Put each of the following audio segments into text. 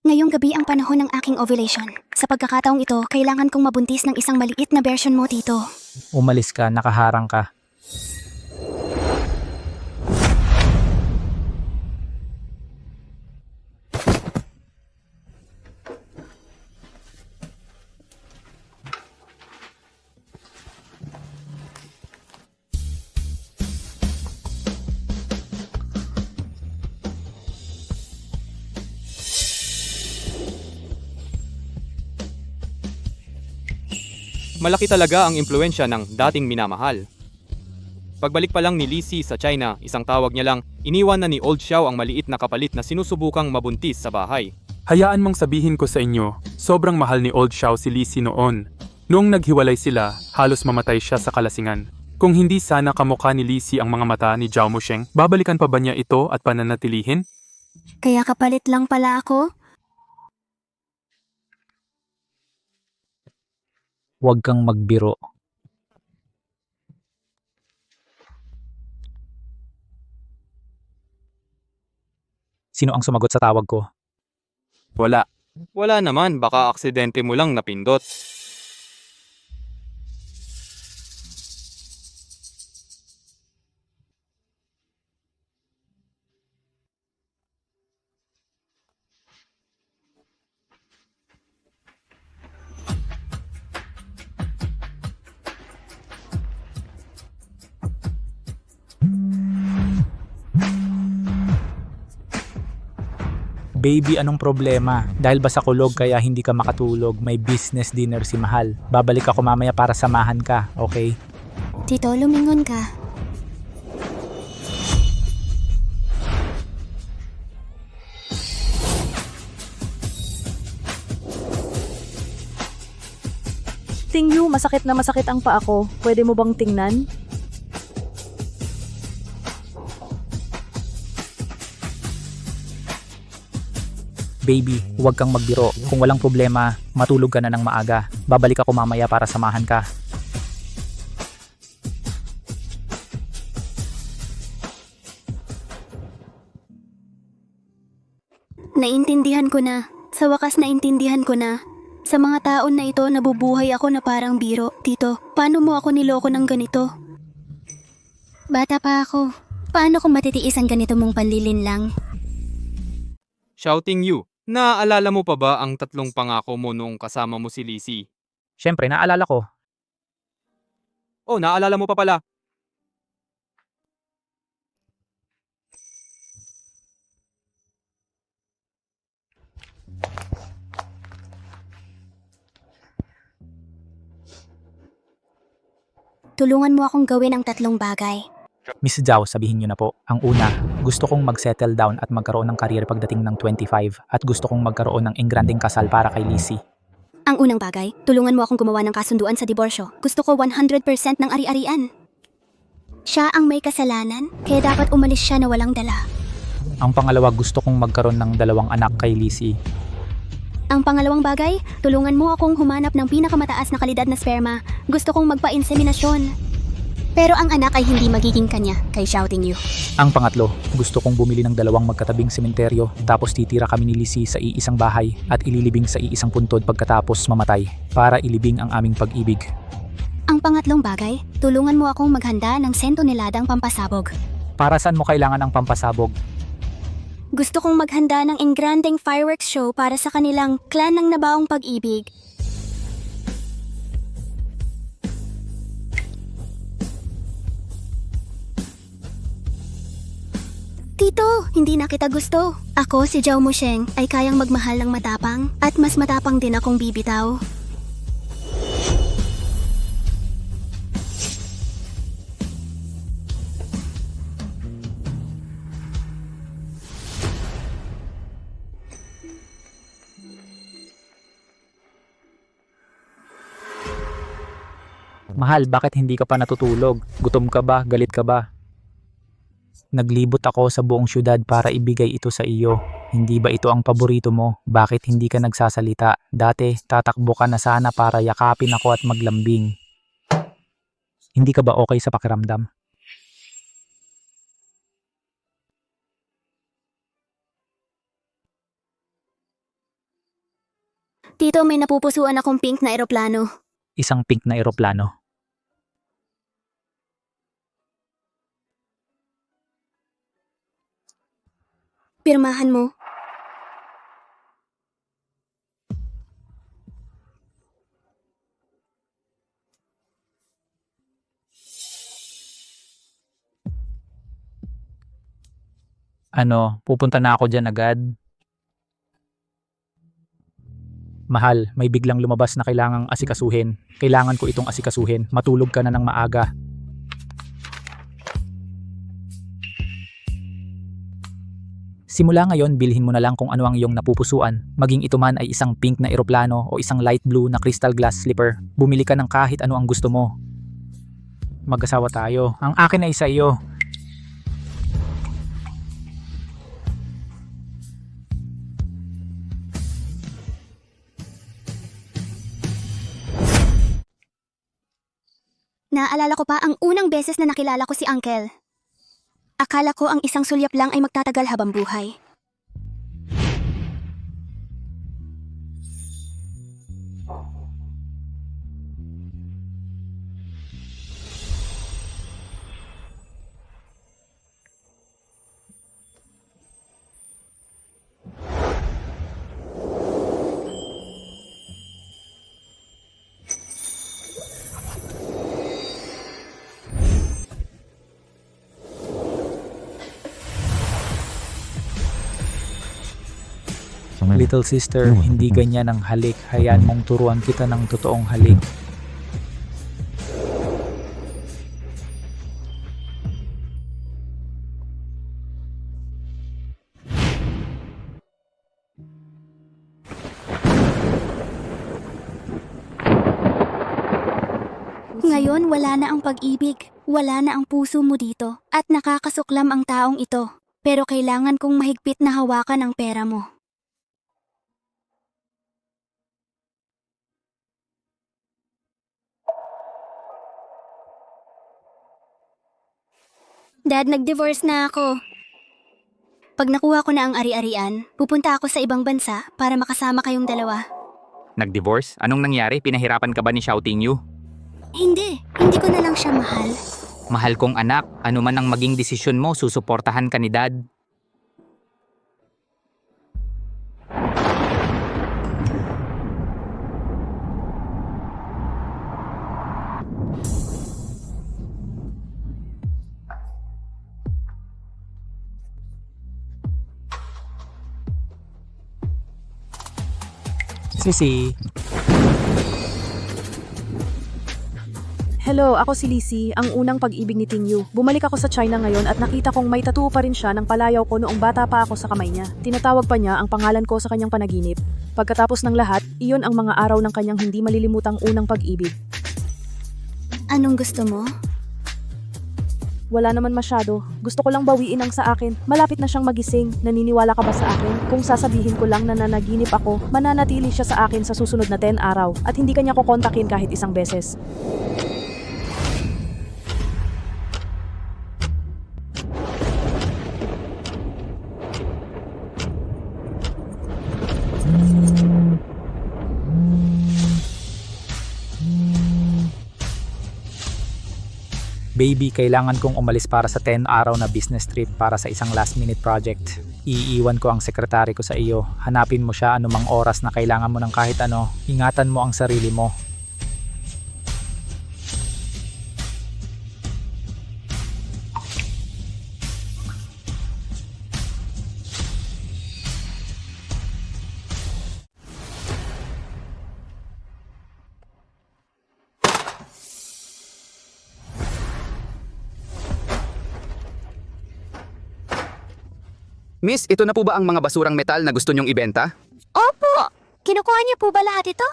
Ngayong gabi ang panahon ng aking ovulation. Sa pagkakataong ito, kailangan kong mabuntis ng isang maliit na version mo, Tito. Umalis ka, nakaharang ka. Malaki talaga ang impluensya ng dating minamahal. Pagbalik pa lang ni Lizzie sa China, isang tawag niya lang, iniwan na ni Old Xiao ang maliit na kapalit na sinusubukang mabuntis sa bahay. Hayaan mong sabihin ko sa inyo, sobrang mahal ni Old Xiao si Lizzie noon. Noong naghiwalay sila, halos mamatay siya sa kalasingan. Kung hindi sana kamukha ni Lizzie ang mga mata ni Zhao Musheng, babalikan pa ba niya ito at pananatilihin? Kaya kapalit lang pala ako? Huwag kang magbiro. Sino ang sumagot sa tawag ko? Wala. Wala naman, baka aksidente mo lang napindot. Baby, anong problema? Dahil ba sa kulog kaya hindi ka makatulog? May business dinner si Mahal. Babalik ako mamaya para samahan ka, okay? Tito, lumingon ka. Tingyu, masakit na masakit ang paa ko. Pwede mo bang tingnan? Baby, huwag kang magbiro. Kung walang problema, matulog ka na ng maaga. Babalik ako mamaya para samahan ka. Naintindihan ko na. Sa wakas naintindihan ko na. Sa mga taon na ito, nabubuhay ako na parang biro. Tito, paano mo ako niloko ng ganito? Bata pa ako. Paano kung matitiis ang ganito mong panlilinlang? Shouting you, naaalala mo pa ba ang tatlong pangako mo noong kasama mo si Lizzie? Siyempre, naalala ko. Oh, naalala mo pa pala. Tulungan mo akong gawin ang tatlong bagay. Miss Zhao, sabihin niyo na po. Ang una, gusto kong mag-settle down at magkaroon ng career pagdating ng 25 at gusto kong magkaroon ng engrandeng kasal para kay Lizzie. Ang unang bagay, tulungan mo akong gumawa ng kasunduan sa diborsyo. Gusto ko 100% ng ari-arian. Siya ang may kasalanan, kaya dapat umalis siya na walang dala. Ang pangalawa, gusto kong magkaroon ng 2 anak kay Lizzie. Ang pangalawang bagay, tulungan mo akong humanap ng pinakamataas na kalidad na sperma. Gusto kong magpa-inseminasyon. Pero ang anak ay hindi magiging kanya, kay Shouting You. Ang pangatlo, gusto kong bumili ng 2 magkatabing sementeryo tapos titira kami ni Lizzie sa iisang bahay at ililibing sa iisang puntod pagkatapos mamatay para ilibing ang aming pag-ibig. Ang pangatlong bagay, tulungan mo akong maghanda ng sentoneladang pampasabog. Para saan mo kailangan ng pampasabog? Gusto kong maghanda ng engrandeng fireworks show para sa kanilang clan ng nabaong pag-ibig. Tito, hindi na kita gusto. Ako, si Zhao Musheng, ay kayang magmahal ng matapang at mas matapang din akong bibitaw. Mahal, bakit hindi ka pa natutulog? Gutom ka ba? Galit ka ba? Naglibot ako sa buong syudad para ibigay ito sa iyo. Hindi ba ito ang paborito mo? Bakit hindi ka nagsasalita? Dati, tatakbo ka na sana para yakapin ako at maglambing. Hindi ka ba okay sa pakiramdam? Tito, may napupusuan akong pink na eroplano. Isang pink na eroplano. Pirmahan mo. Pupunta na ako dyan agad. Mahal, may biglang lumabas na kailangang asikasuhin. Kailangan ko itong asikasuhin. Matulog ka na ng maaga. Simula ngayon, bilhin mo na lang kung ano ang iyong napupusuan. Maging ito man ay isang pink na eroplano o isang light blue na crystal glass slipper. Bumili ka ng kahit ano ang gusto mo. Mag-asawa tayo. Ang akin ay sa iyo. Naalala ko pa ang unang beses na nakilala ko si Uncle. Akala ko ang isang sulyap lang ay magtatagal habang buhay. Little sister, hindi ganyan ang halik. Hayaan mong turuan kita ng totoong halik. Ngayon wala na ang pag-ibig, wala na ang puso mo dito, at nakakasuklam ang taong ito. Pero kailangan kong mahigpit na hawakan ang pera mo. Dad, nag-divorce na ako. Pag nakuha ko na ang ari-arian, pupunta ako sa ibang bansa para makasama kayong dalawa. Nag-divorce? Anong nangyari? Pinahirapan ka ba ni Shouting You? Hindi ko na lang siya mahal. Mahal kong anak, ano man ang maging desisyon mo, susuportahan ka ni Dad. Sisi, Hello, ako si Lizzie, ang unang pag-ibig ni Ting Yu. Bumalik ako sa China ngayon at nakita kong may tattoo pa rin siya ng palayaw ko noong bata pa ako sa kamay niya. Tinatawag pa niya ang pangalan ko sa kanyang panaginip. Pagkatapos ng lahat, iyon ang mga araw ng kanyang hindi malilimutang unang pag-ibig. Anong gusto mo? Wala naman masyado. Gusto ko lang bawiin ang sa akin. Malapit na siyang magising. Naniniwala ka ba sa akin? Kung sasabihin ko lang na nanaginip ako, mananatili siya sa akin sa susunod na 10 araw at hindi kanya ko kontakin kahit isang beses. baby, kailangan kong umalis para sa 10 araw na business trip para sa isang last minute project. Iiwan ko ang sekretary ko sa iyo. Hanapin mo siya anumang oras na kailangan mo ng kahit ano. Ingatan mo ang sarili mo. Miss, ito na po ba ang mga basurang metal na gusto nyong ibenta? Opo! Kinukuha niyo po ba lahat ito?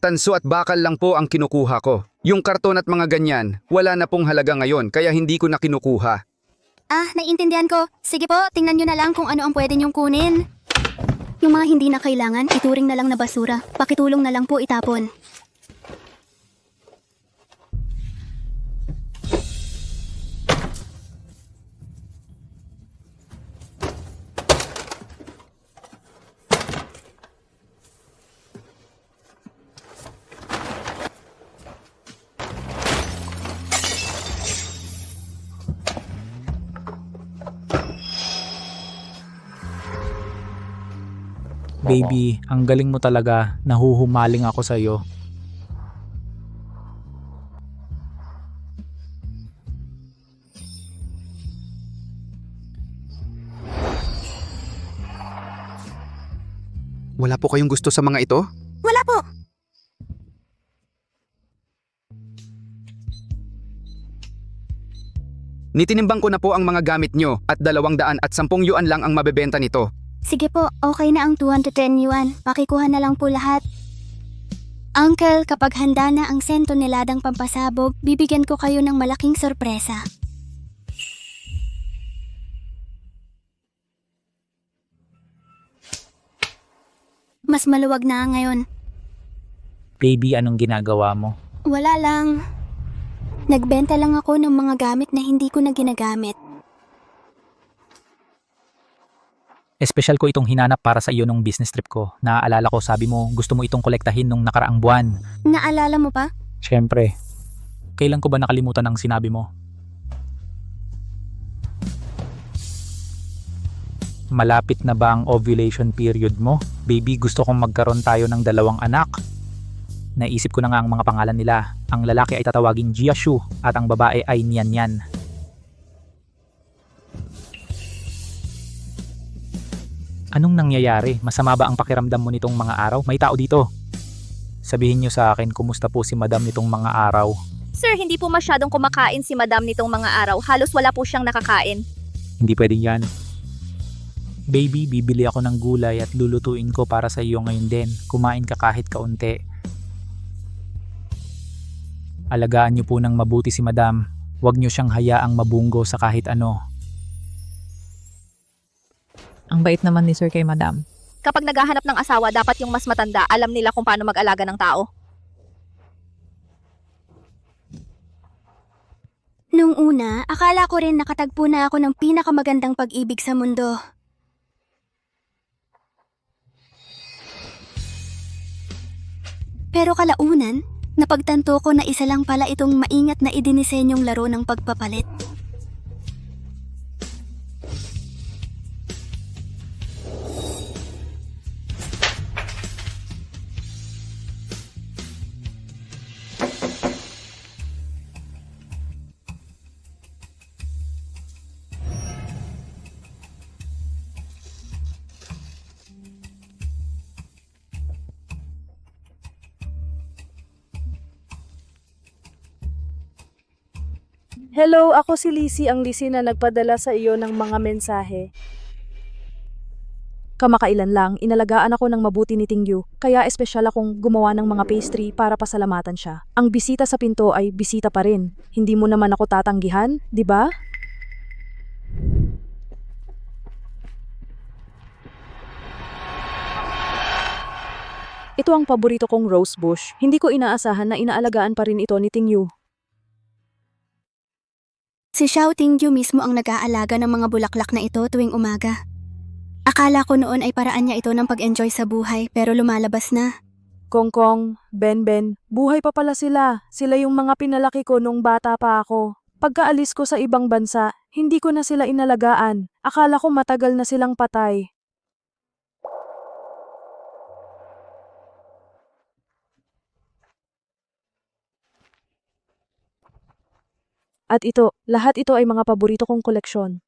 Tanso at bakal lang po ang kinukuha ko. Yung karton at mga ganyan, wala na pong halaga ngayon kaya hindi ko na kinukuha. Ah, naiintindihan ko. Sige po, tingnan niyo na lang kung ano ang pwede niyong kunin. Yung mga hindi na kailangan, ituring na lang na basura. Pakitulong na lang po itapon. Baby, ang galing mo talaga. Nahuhumaling ako sa'yo. Wala po kayong gusto sa mga ito? Wala po! Nitinimbang ko na po ang mga gamit nyo at 210 yuan lang ang mabebenta nito. Sige po, okay na ang 210 yuan. Pakikuha na lang po lahat. Uncle, kapag handa na ang sentoneladang pampasabog, bibigyan ko kayo ng malaking sorpresa. Mas maluwag na ngayon. Baby, anong ginagawa mo? Wala lang. Nagbenta lang ako ng mga gamit na hindi ko na ginagamit. Espesyal ko itong hinanap para sa iyo nung business trip ko. Naaalala ko, sabi mo, gusto mo itong kolektahin nung nakaraang buwan. Naalala mo pa? Siyempre. Kailan ko ba nakalimutan ang sinabi mo? Malapit na ba ang ovulation period mo? Baby, gusto kong magkaroon tayo ng 2 anak. Naisip ko na nga ang mga pangalan nila. Ang lalaki ay tatawaging Jiashu at ang babae ay Nian Nian. Anong nangyayari? Masama ba ang pakiramdam mo nitong mga araw? May tao dito. Sabihin niyo sa akin kumusta po si Madam nitong mga araw. Sir, hindi po masyadong kumakain si Madam nitong mga araw. Halos wala po siyang nakakain. Hindi pwedeng yan. Baby, bibili ako ng gulay at lulutuin ko para sa iyo ngayon din. Kumain ka kahit kaunti. Alagaan niyo po ng mabuti si Madam. Huwag niyo siyang hayaang mabunggo sa kahit ano. Ang bait naman ni Sir kay Madam. Kapag naghahanap ng asawa, dapat yung mas matanda, alam nila kung paano mag-alaga ng tao. Nung una, akala ko rin nakatagpo na ako ng pinakamagandang pag-ibig sa mundo. Pero kalaunan, napagtanto ko na isa lang pala itong maingat na idinisenyong laro ng pagpapalit. Hello, ako si Lizzie, ang Lizzie na nagpadala sa iyo ng mga mensahe. Kamakailan lang, inalagaan ako ng mabuti ni Tingyu, kaya espesyal akong gumawa ng mga pastry para pasalamatan siya. Ang bisita sa pinto ay bisita pa rin. Hindi mo naman ako tatanggihan, di ba? Ito ang paborito kong rose bush. Hindi ko inaasahan na inaalagaan pa rin ito ni Tingyu. Si Xiao Tingyu mismo ang nag-aalaga ng mga bulaklak na ito tuwing umaga. Akala ko noon ay paraan niya ito ng pag-enjoy sa buhay pero lumalabas na. Kongkong, Benben, buhay pa pala sila. Sila yung mga pinalaki ko nung bata pa ako. Pagkaalis ko sa ibang bansa, hindi ko na sila inalagaan. Akala ko matagal na silang patay. At ito, lahat ito ay mga paborito kong koleksyon.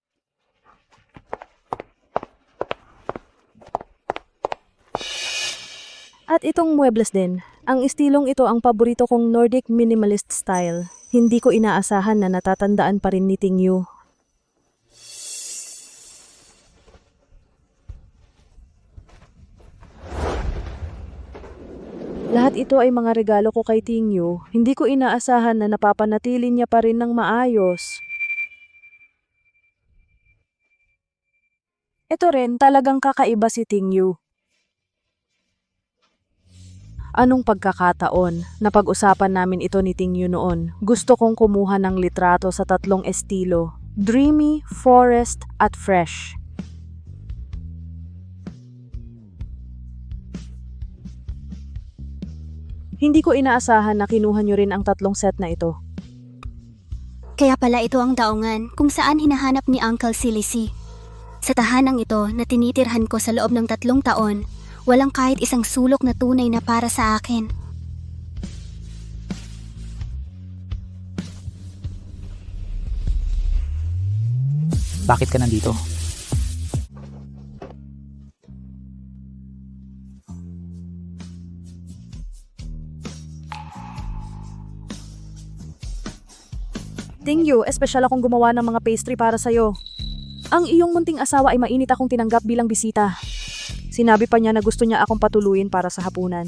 At itong muebles din. Ang estilong ito ang paborito kong Nordic minimalist style. Hindi ko inaasahan na natatandaan pa rin ni Tingyu. Lahat ito ay mga regalo ko kay Tingyu. Hindi ko inaasahan na napapanatili niya pa rin ng maayos. Ito rin, talagang kakaiba si Tingyu. Anong pagkakataon? Napag-usapan namin ito ni Tingyu noon. Gusto kong kumuha ng litrato sa 3 estilo. Dreamy, forest, at fresh. Hindi ko inaasahan na kinuha niyo rin ang 3 set na ito. Kaya pala ito ang daungan kung saan hinahanap ni Uncle si Lizzie. Sa tahanang ito na tinitirhan ko sa loob ng 3 taon, Walang kahit isang sulok na tunay na para sa akin. Bakit ka nandito? Tingyu, espesyal akong gumawa ng mga pastry para sa'yo. Ang iyong munting asawa ay mainit akong tinanggap bilang bisita. Sinabi pa niya na gusto niya akong patuluyin para sa hapunan.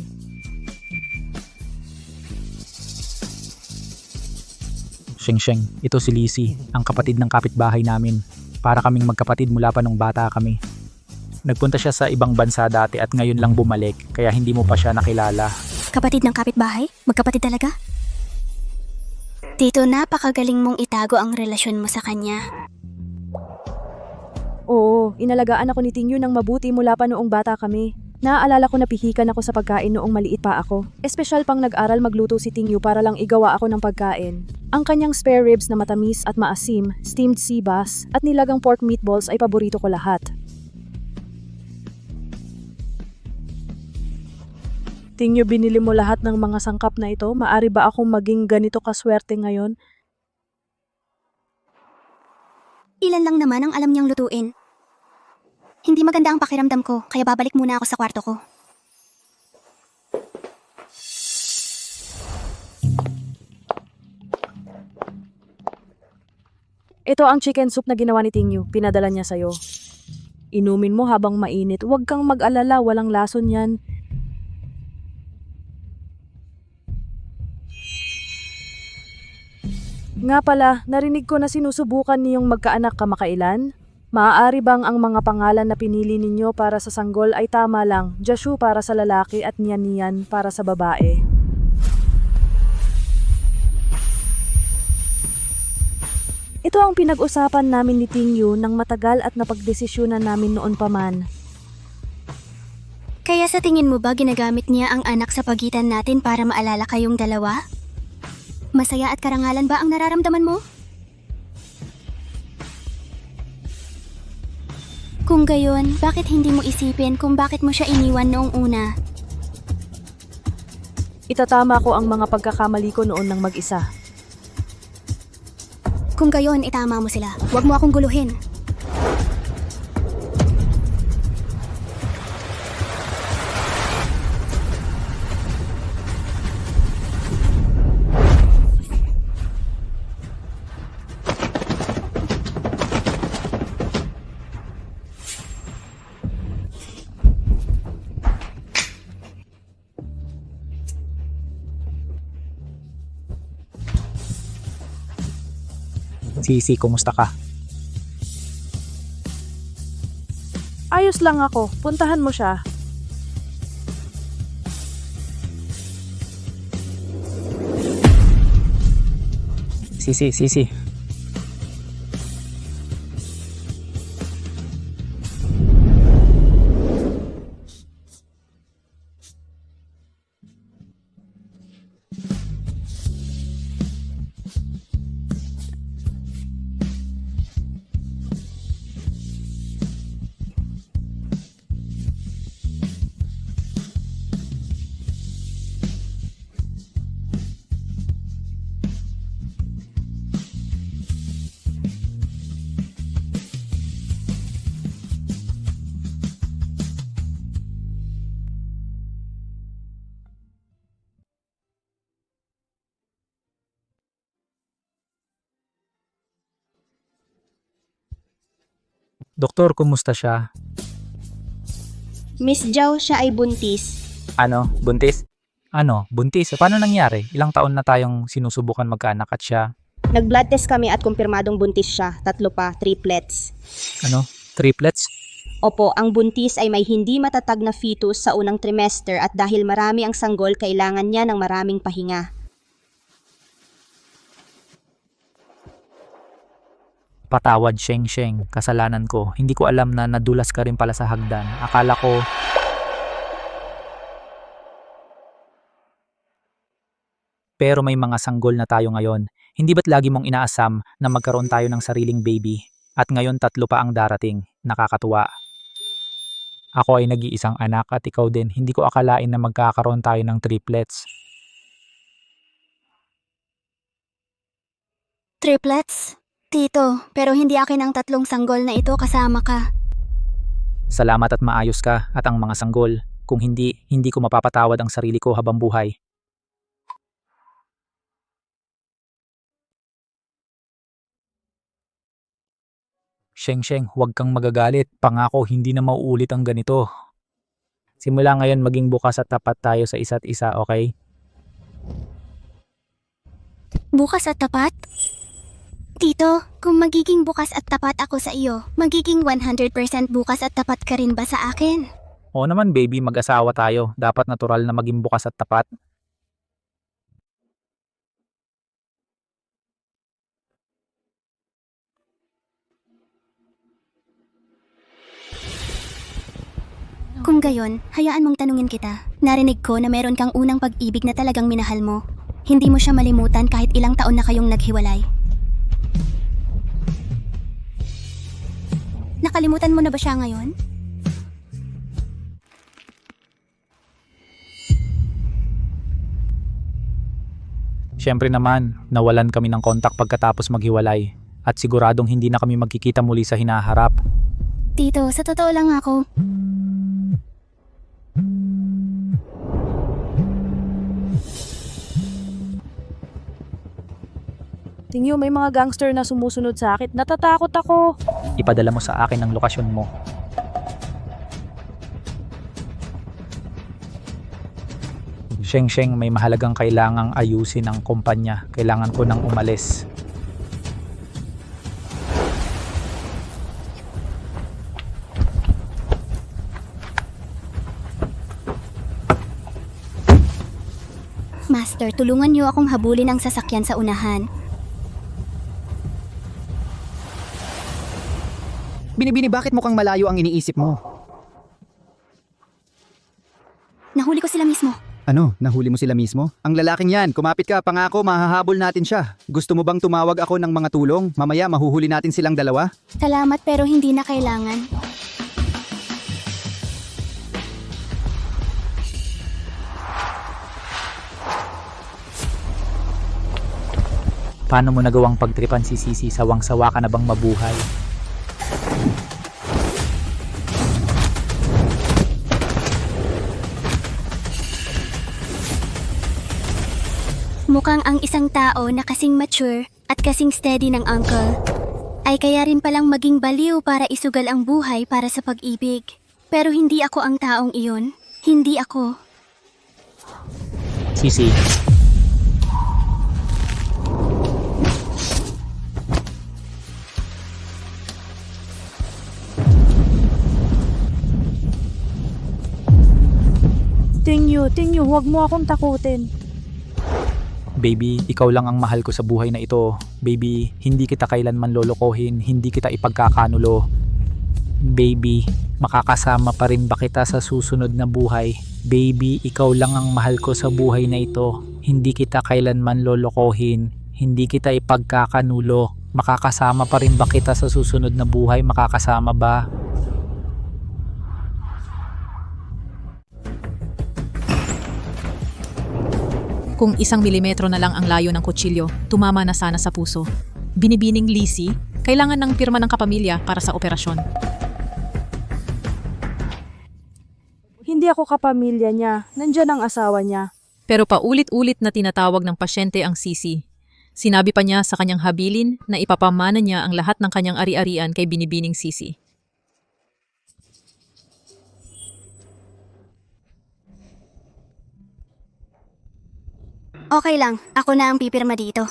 Sheng, ito si Lizzie, ang kapatid ng kapitbahay namin. Para kaming magkapatid mula pa nung bata kami. Nagpunta siya sa ibang bansa dati at ngayon lang bumalik, kaya hindi mo pa siya nakilala. Kapatid ng kapitbahay? Magkapatid talaga? Tito, napakagaling mong itago ang relasyon mo sa kanya. Oo, inalagaan ako ni Tingyu ng mabuti mula pa noong bata kami. Naaalala ko na pihikan ako sa pagkain noong maliit pa ako. Espesyal pang nag-aral magluto si Tingyu para lang igawa ako ng pagkain. Ang kanyang spare ribs na matamis at maasim, steamed sea bass, at nilagang pork meatballs ay paborito ko lahat. Tingyu, binili mo lahat ng mga sangkap na ito? Maari ba akong maging ganito kaswerte ngayon? Ilan lang naman ang alam niyang lutuin. Hindi maganda ang pakiramdam ko, kaya babalik muna ako sa kwarto ko. Ito ang chicken soup na ginawa ni Tingyu. Pinadala niya sa'yo. Inumin mo habang mainit. Huwag kang mag-alala, walang lason yan. Nga pala, narinig ko na sinusubukan niyong magkaanak kamakailan. Maaari bang ang mga pangalan na pinili ninyo para sa sanggol ay tama lang, Jashu para sa lalaki at Nian para sa babae? Ito ang pinag-usapan namin ni Tingyu ng matagal at napagdesisyonan namin noon pa man. Kaya sa tingin mo ba ginagamit niya ang anak sa pagitan natin para maalala kayong dalawa? Masaya at karangalan ba ang nararamdaman mo? Kung gayon, bakit hindi mo isipin kung bakit mo siya iniwan noong una? Itatama ko ang mga pagkakamali ko noon ng mag-isa. Kung gayon, itama mo sila. Huwag mo akong guluhin. Sisi, kumusta ka? Ayos lang ako. Puntahan mo siya. Sisi. Doktor, kumusta siya? Miss Zhao, siya ay buntis. Ano, buntis? Ano, buntis? Paano nangyari? Ilang taon na tayong sinusubukan magkaanak at siya? Nag-blood test kami at kumpirmadong buntis siya. 3 pa, triplets. Ano, triplets? Opo, ang buntis ay may hindi matatag na fetus sa unang trimester at dahil marami ang sanggol, kailangan niya ng maraming pahinga. Patawad, Sheng. Kasalanan ko. Hindi ko alam na nadulas ka rin pala sa hagdan. Akala ko... Pero may mga sanggol na tayo ngayon. Hindi ba't lagi mong inaasam na magkaroon tayo ng sariling baby? At ngayon 3 pa ang darating. Nakakatuwa. Ako ay nag-iisang anak at ikaw din. Hindi ko akalain na magkakaroon tayo ng triplets. Triplets? Tito, pero hindi akin ang 3 sanggol na ito kasama ka. Salamat at maayos ka at ang mga sanggol. Kung hindi, hindi ko mapapatawad ang sarili ko habang buhay. Sheng, huwag kang magagalit. Pangako hindi na mauulit ang ganito. Simula ngayon maging bukas at tapat tayo sa isa't isa, okay? Bukas at tapat? Tito, kung magiging bukas at tapat ako sa iyo, magiging 100% bukas at tapat ka rin ba sa akin? Oo naman baby, mag-asawa tayo. Dapat natural na maging bukas at tapat. Kung gayon, hayaan mong tanungin kita. Narinig ko na meron kang unang pag-ibig na talagang minahal mo. Hindi mo siya malimutan kahit ilang taon na kayong naghiwalay. Nakalimutan mo na ba siya ngayon? Siyempre naman, nawalan kami ng kontak pagkatapos maghiwalay. At siguradong hindi na kami magkikita muli sa hinaharap. Tito, sa totoo lang ako, Tingyo, may mga gangster na sumusunod sa akin. Natatakot ako. Ipadala mo sa akin ang lokasyon mo. Sheng, may mahalagang kailangang ayusin ang kumpanya. Kailangan ko nang umalis. Master, tulungan niyo akong habulin ang sasakyan sa unahan. Binibini, bakit mukhang malayo ang iniisip mo? Nahuli ko sila mismo. Ano, nahuli mo sila mismo? Ang lalaking yan, kumapit ka, pangako mahahabol natin siya. Gusto mo bang tumawag ako ng mga tulong? Mamaya mahuhuli natin silang dalawa? Salamat pero hindi na kailangan. Paano mo nagawang pagtripan si Sisi? Sawang-sawa ka na bang mabuhay? Mukhang ang isang tao na kasing mature at kasing steady ng uncle ay kaya rin palang maging baliw para isugal ang buhay para sa pag-ibig. Pero hindi ako ang taong iyon. Hindi ako. Sisi, Tingyo, huwag mo akong takutin. baby, ikaw lang ang mahal ko sa buhay na ito. Baby, hindi kita kailanman lolokohin, hindi kita ipagkakanulo. Baby, makakasama pa rin ba kita sa susunod na buhay? Baby, ikaw lang ang mahal ko sa buhay na ito. Hindi kita kailanman lolokohin, hindi kita ipagkakanulo. Makakasama pa rin ba kita sa susunod na buhay? Makakasama ba? Kung 1 milimetro na lang ang layo ng kutsilyo, tumama na sana sa puso. Binibining Lisi, kailangan ng pirma ng kapamilya para sa operasyon. Hindi ako kapamilya niya. Nandyan ang asawa niya. Pero paulit-ulit na tinatawag ng pasyente ang Sisi. Sinabi pa niya sa kanyang habilin na ipapamana niya ang lahat ng kanyang ari-arian kay Binibining Sisi. Okay lang, ako na ang pipirma dito.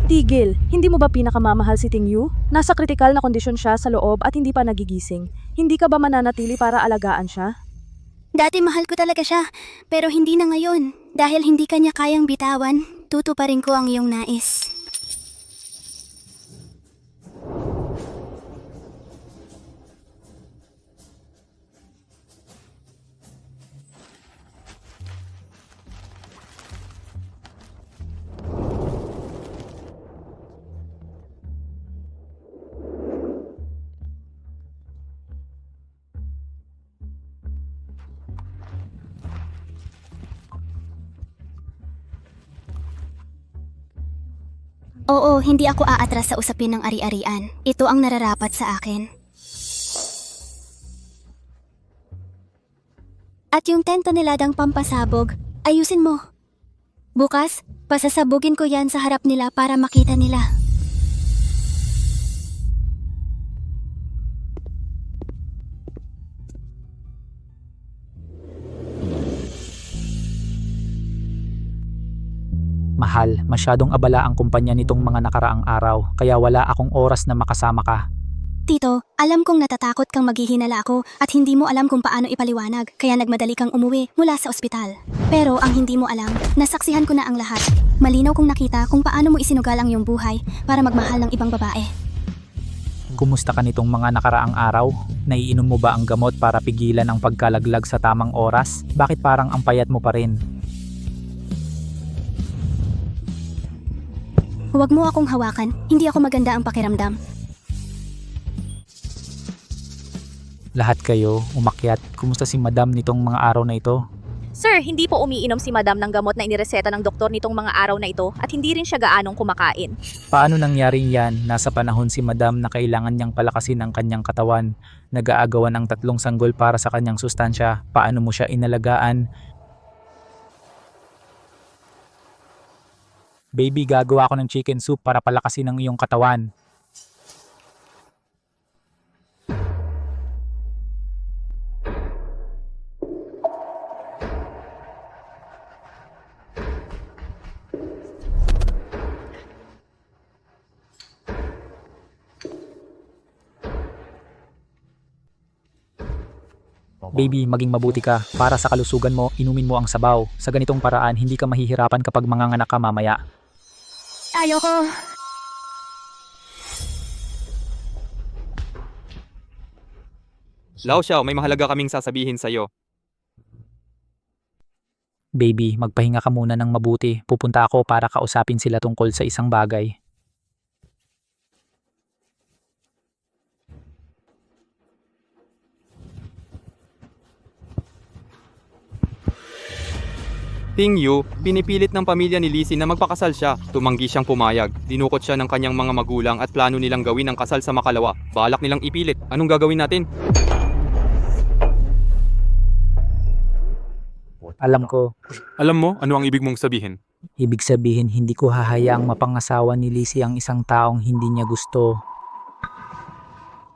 Tigil, hindi mo ba pinakamamahal si Tingyu? Nasa kritikal na kondisyon siya sa loob at hindi pa nagigising. Hindi ka ba mananatili para alagaan siya? Dati mahal ko talaga siya, pero hindi na ngayon. Dahil hindi kanya kayang bitawan, tutuparin ko ang iyong nais. Oo, hindi ako aatras sa usapin ng ari-arian. Ito ang nararapat sa akin. At yung 10 toneladang pampasabog, ayusin mo. Bukas, pasasabugin ko yan sa harap nila para makita nila. Mahal, masyadong abala ang kumpanya nitong mga nakaraang araw, kaya wala akong oras na makasama ka. Tito, alam kong natatakot kang maghihinala ako at hindi mo alam kung paano ipaliwanag, kaya nagmadali kang umuwi mula sa ospital. Pero ang hindi mo alam, nasaksihan ko na ang lahat. Malinaw kong nakita kung paano mo isinugal ang iyong buhay para magmahal ng ibang babae. Kumusta ka nitong mga nakaraang araw? Naiinom mo ba ang gamot para pigilan ang pagkalaglag sa tamang oras? Bakit parang ang payat mo pa rin? Huwag mo akong hawakan, hindi ako maganda ang pakiramdam. Lahat kayo, umakyat. Kumusta si Madam nitong mga araw na ito? Sir, hindi po umiinom si Madam ng gamot na inireseta ng doktor nitong mga araw na ito at hindi rin siya gaanong kumakain. Paano nangyari yan? Nasa panahon si Madam na kailangan niyang palakasin ang kanyang katawan. Nag-aagawan ng 3 sanggol para sa kanyang sustansya. Paano mo siya inalagaan? Baby, gagawa ako ng chicken soup para palakasin ang iyong katawan. Baby, maging mabuti ka. Para sa kalusugan mo, inumin mo ang sabaw. Sa ganitong paraan, hindi ka mahihirapan kapag manganganak ka mamaya. Ayoko. Lao Xiao, may mahalaga kaming sasabihin sa'yo. Baby, magpahinga ka muna ng mabuti. Pupunta ako para kausapin sila tungkol sa isang bagay. Ting Yu, pinipilit ng pamilya ni Lizzie na magpakasal siya. Tumanggi siyang pumayag. Dinukot siya ng kanyang mga magulang at plano nilang gawin ang kasal sa makalawa. Balak nilang ipilit. Anong gagawin natin? Alam ko, Alam mo, ano ang ibig mong sabihin? ibig sabihin hindi ko hahayaang mapangasawa ni Lizzie ang isang taong hindi niya gusto.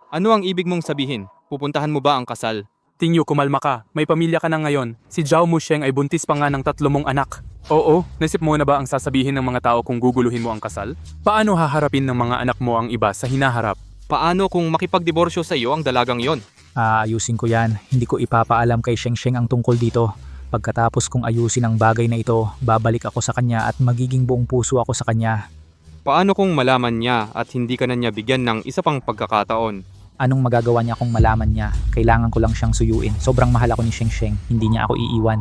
Ano ang ibig mong sabihin? Pupuntahan mo ba ang kasal? Tingyo, kumalma ka. May pamilya ka na ngayon. Si Zhao Musheng ay buntis pa nga ng 3 mong anak. Oo, nasip mo na ba ang sasabihin ng mga tao kung guguluhin mo ang kasal? Paano haharapin ng mga anak mo ang iba sa hinaharap? Paano kung makipagdiborsyo sa iyo ang dalagang yon? Ayusin ko yan. Hindi ko ipapaalam kay Sheng Sheng ang tungkol dito. Pagkatapos kong ayusin ang bagay na ito, babalik ako sa kanya at magiging buong puso ako sa kanya. Paano kung malaman niya at hindi ka na niya bigyan ng isa pang pagkakataon? Anong magagawa niya kung malaman niya? Kailangan ko lang siyang suyuin. Sobrang mahal ako ni Sheng Sheng. Hindi niya ako iiwan.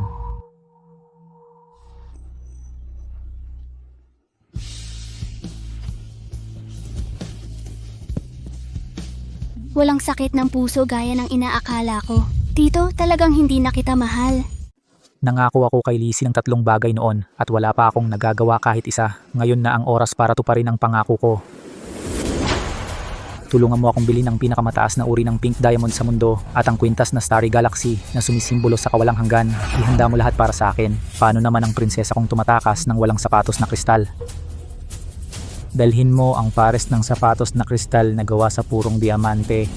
Walang sakit ng puso gaya ng inaakala ko. Tito, talagang hindi na kita mahal. Nangako ako kay Lizzie ng 3 bagay noon at wala pa akong nagagawa kahit isa. Ngayon na ang oras para tuparin ang pangako ko. Tulungan mo akong bilhin ang pinakamataas na uri ng pink diamond sa mundo at ang kwintas na Starry Galaxy na sumisimbolo sa kawalang hanggan. Ihanda mo lahat para sa akin. Paano naman ang prinsesa kong tumatakas ng walang sapatos na kristal? Dalhin mo ang pares ng sapatos na kristal na gawa sa purong diamante.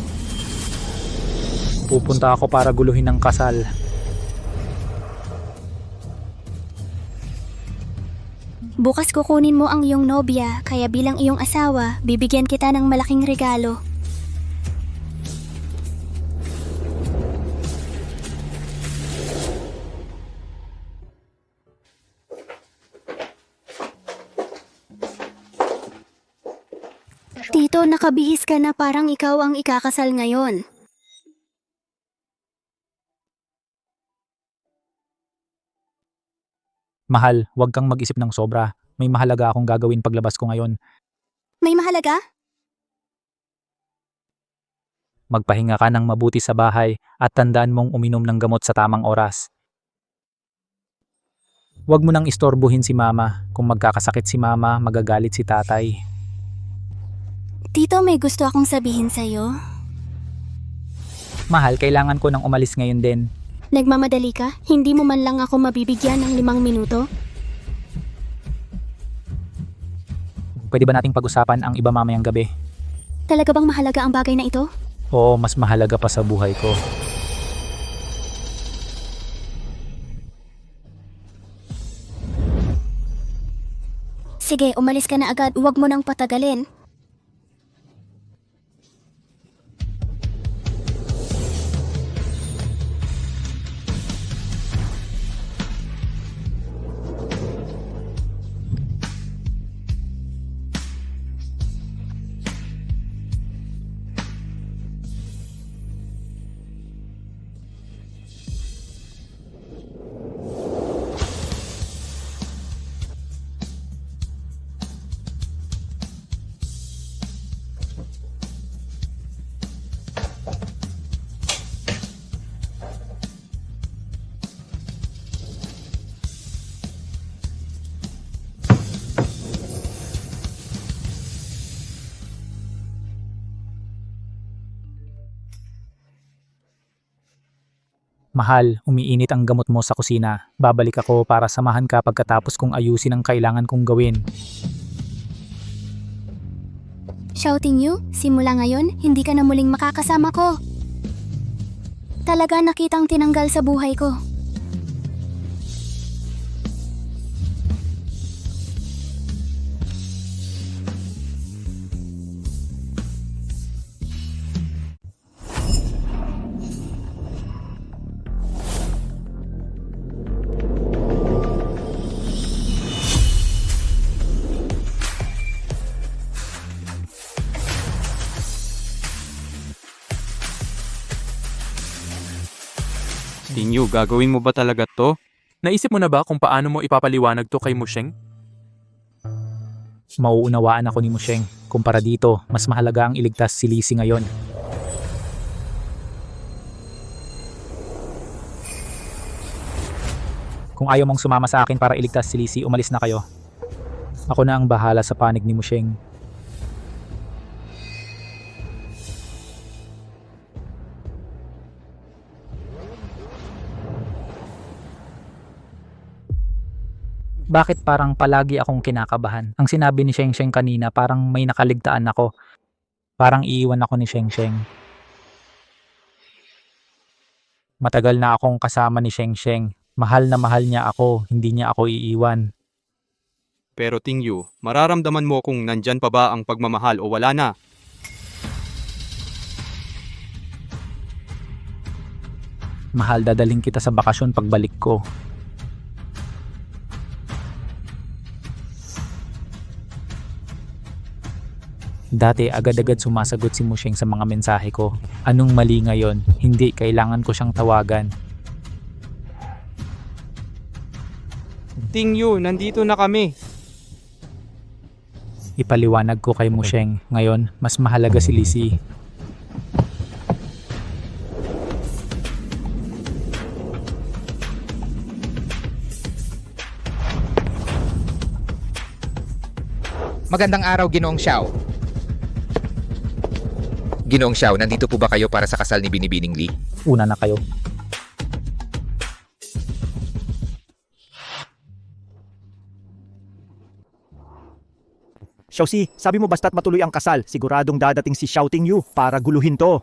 Pupunta ako para guluhin ang kasal. Bukas kukunin mo ang iyong nobya, kaya bilang iyong asawa, bibigyan kita ng malaking regalo. Tito, nakabihis ka na parang ikaw ang ikakasal ngayon. Mahal, huwag kang mag-isip ng sobra. May mahalaga akong gagawin paglabas ko ngayon. May mahalaga? Magpahinga ka ng mabuti sa bahay at tandaan mong uminom ng gamot sa tamang oras. Huwag mo nang istorbohin si mama. Kung magkakasakit si mama, magagalit si tatay. Tito, may gusto akong sabihin sa'yo. Mahal, kailangan ko nang umalis ngayon din. Nagmamadali ka? Hindi mo man lang ako mabibigyan ng 5 minuto? Pwede ba nating pag-usapan ang iba mamayang gabi? Talaga bang mahalaga ang bagay na ito? Oo, mas mahalaga pa sa buhay ko. Sige, umalis ka na agad. Huwag mo nang patagalin. Mahal, umiinit ang gamot mo sa kusina. Babalik ako para samahan ka pagkatapos kong ayusin ang kailangan kong gawin. Shouting you, simula ngayon, hindi ka na muling makakasama ko. Talaga nakitang tinanggal sa buhay ko. Tingyu, gagawin mo ba talaga to? Naisip mo na ba kung paano mo ipapaliwanag to kay Musheng? Mauunawaan ako ni Musheng. Kumpara dito, mas mahalaga ang iligtas si Lisi ngayon. Kung ayaw mong sumama sa akin para iligtas si Lisi, umalis na kayo. Ako na ang bahala sa panig ni Musheng. Bakit parang palagi akong kinakabahan? Ang sinabi ni Sheng Sheng kanina, parang may nakaligtaan ako. Parang iiwan ako ni Sheng Sheng. Matagal na akong kasama ni Sheng Sheng. Mahal na mahal niya ako, hindi niya ako iiwan. Pero Tingyu, mararamdaman mo kung nandyan pa ba ang pagmamahal o wala na. Mahal, dadaling kita sa bakasyon pagbalik ko. Dati agad-agad sumasagot si Musheng sa mga mensahe ko. Anong mali ngayon? Hindi, kailangan ko siyang tawagan. Tingyu, nandito na kami. Ipaliwanag ko kay Musheng. Ngayon, mas mahalaga si Lisi. Magandang araw, Ginoong Xiao. Ginoong Xiao, nandito po ba kayo para sa kasal ni Binibining Lee? Una na kayo. Xiaoxi, sabi mo basta't matuloy ang kasal, siguradong dadating si Shouting You para guluhin to.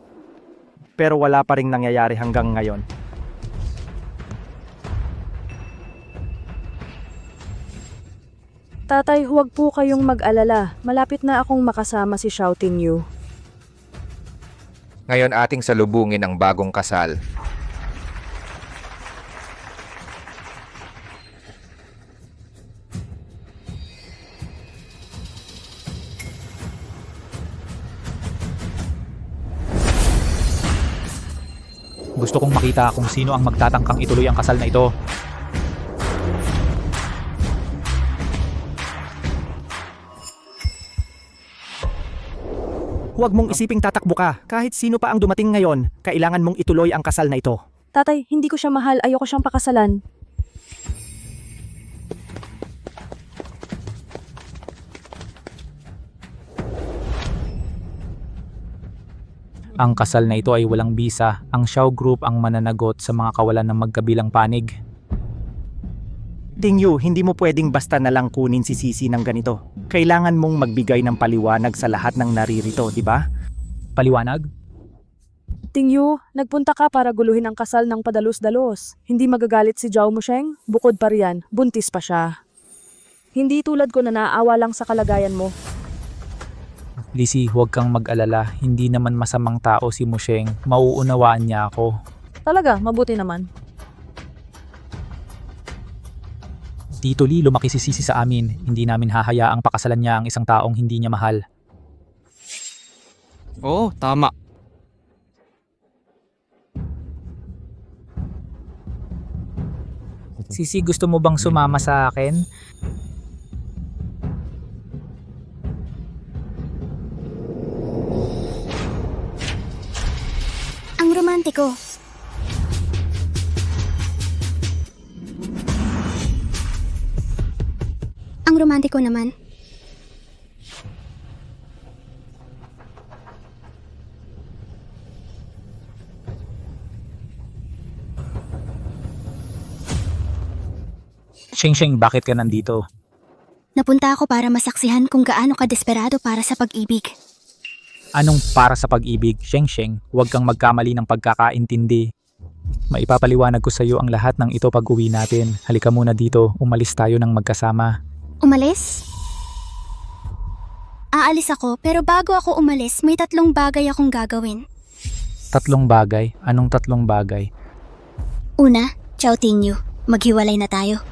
Pero wala pa ring nangyayari hanggang ngayon. Tatay, huwag po kayong mag-alala. Malapit na akong makasama si Shouting You. Ngayon ating salubungin ang bagong kasal. Gusto kong makita kung sino ang magtatangkang ituloy ang kasal na ito. Huwag mong isiping tatakbo ka. Kahit sino pa ang dumating ngayon, kailangan mong ituloy ang kasal na ito. Tatay, hindi ko siya mahal. Ayoko siyang pakasalan. Ang kasal na ito ay walang bisa. Ang Xiao Group ang mananagot sa mga kawalan ng magkabilang panig. Ting Yu, hindi mo pwedeng basta na lang kunin si Sisi ng ganito. Kailangan mong magbigay ng paliwanag sa lahat ng naririto, di ba? Paliwanag? Ting Yu, nagpunta ka para guluhin ang kasal ng padalos-dalos. Hindi magagalit si Zhao Musheng? Bukod pa riyan, buntis pa siya. Hindi tulad ko na naawa lang sa kalagayan mo. Lisi, huwag kang mag-alala. Hindi naman masamang tao si Musheng. Mauunawaan niya ako. Talaga, mabuti naman. Tito Lee, lumaki si Sisi sa amin. Hindi namin hahayaang pakasalan niya ang isang taong hindi niya mahal. Oo, tama. Sisi, gusto mo bang sumama sa akin? Ang romantiko. Ang romantiko naman. Sheng, bakit ka nandito? Napunta ako para masaksihan kung gaano ka desperado para sa pag-ibig. Anong para sa pag-ibig? Sheng, huwag kang magkamali ng pagkakaintindi. Maipapaliwanag ko sa iyo ang lahat ng ito pag-uwi natin. Halika muna dito, umalis tayo ng magkasama. Umalis? Aalis ako, pero bago ako umalis, may 3 bagay akong gagawin. 3 bagay? Anong 3 bagay? Una, Chao Tingyu, maghiwalay na tayo.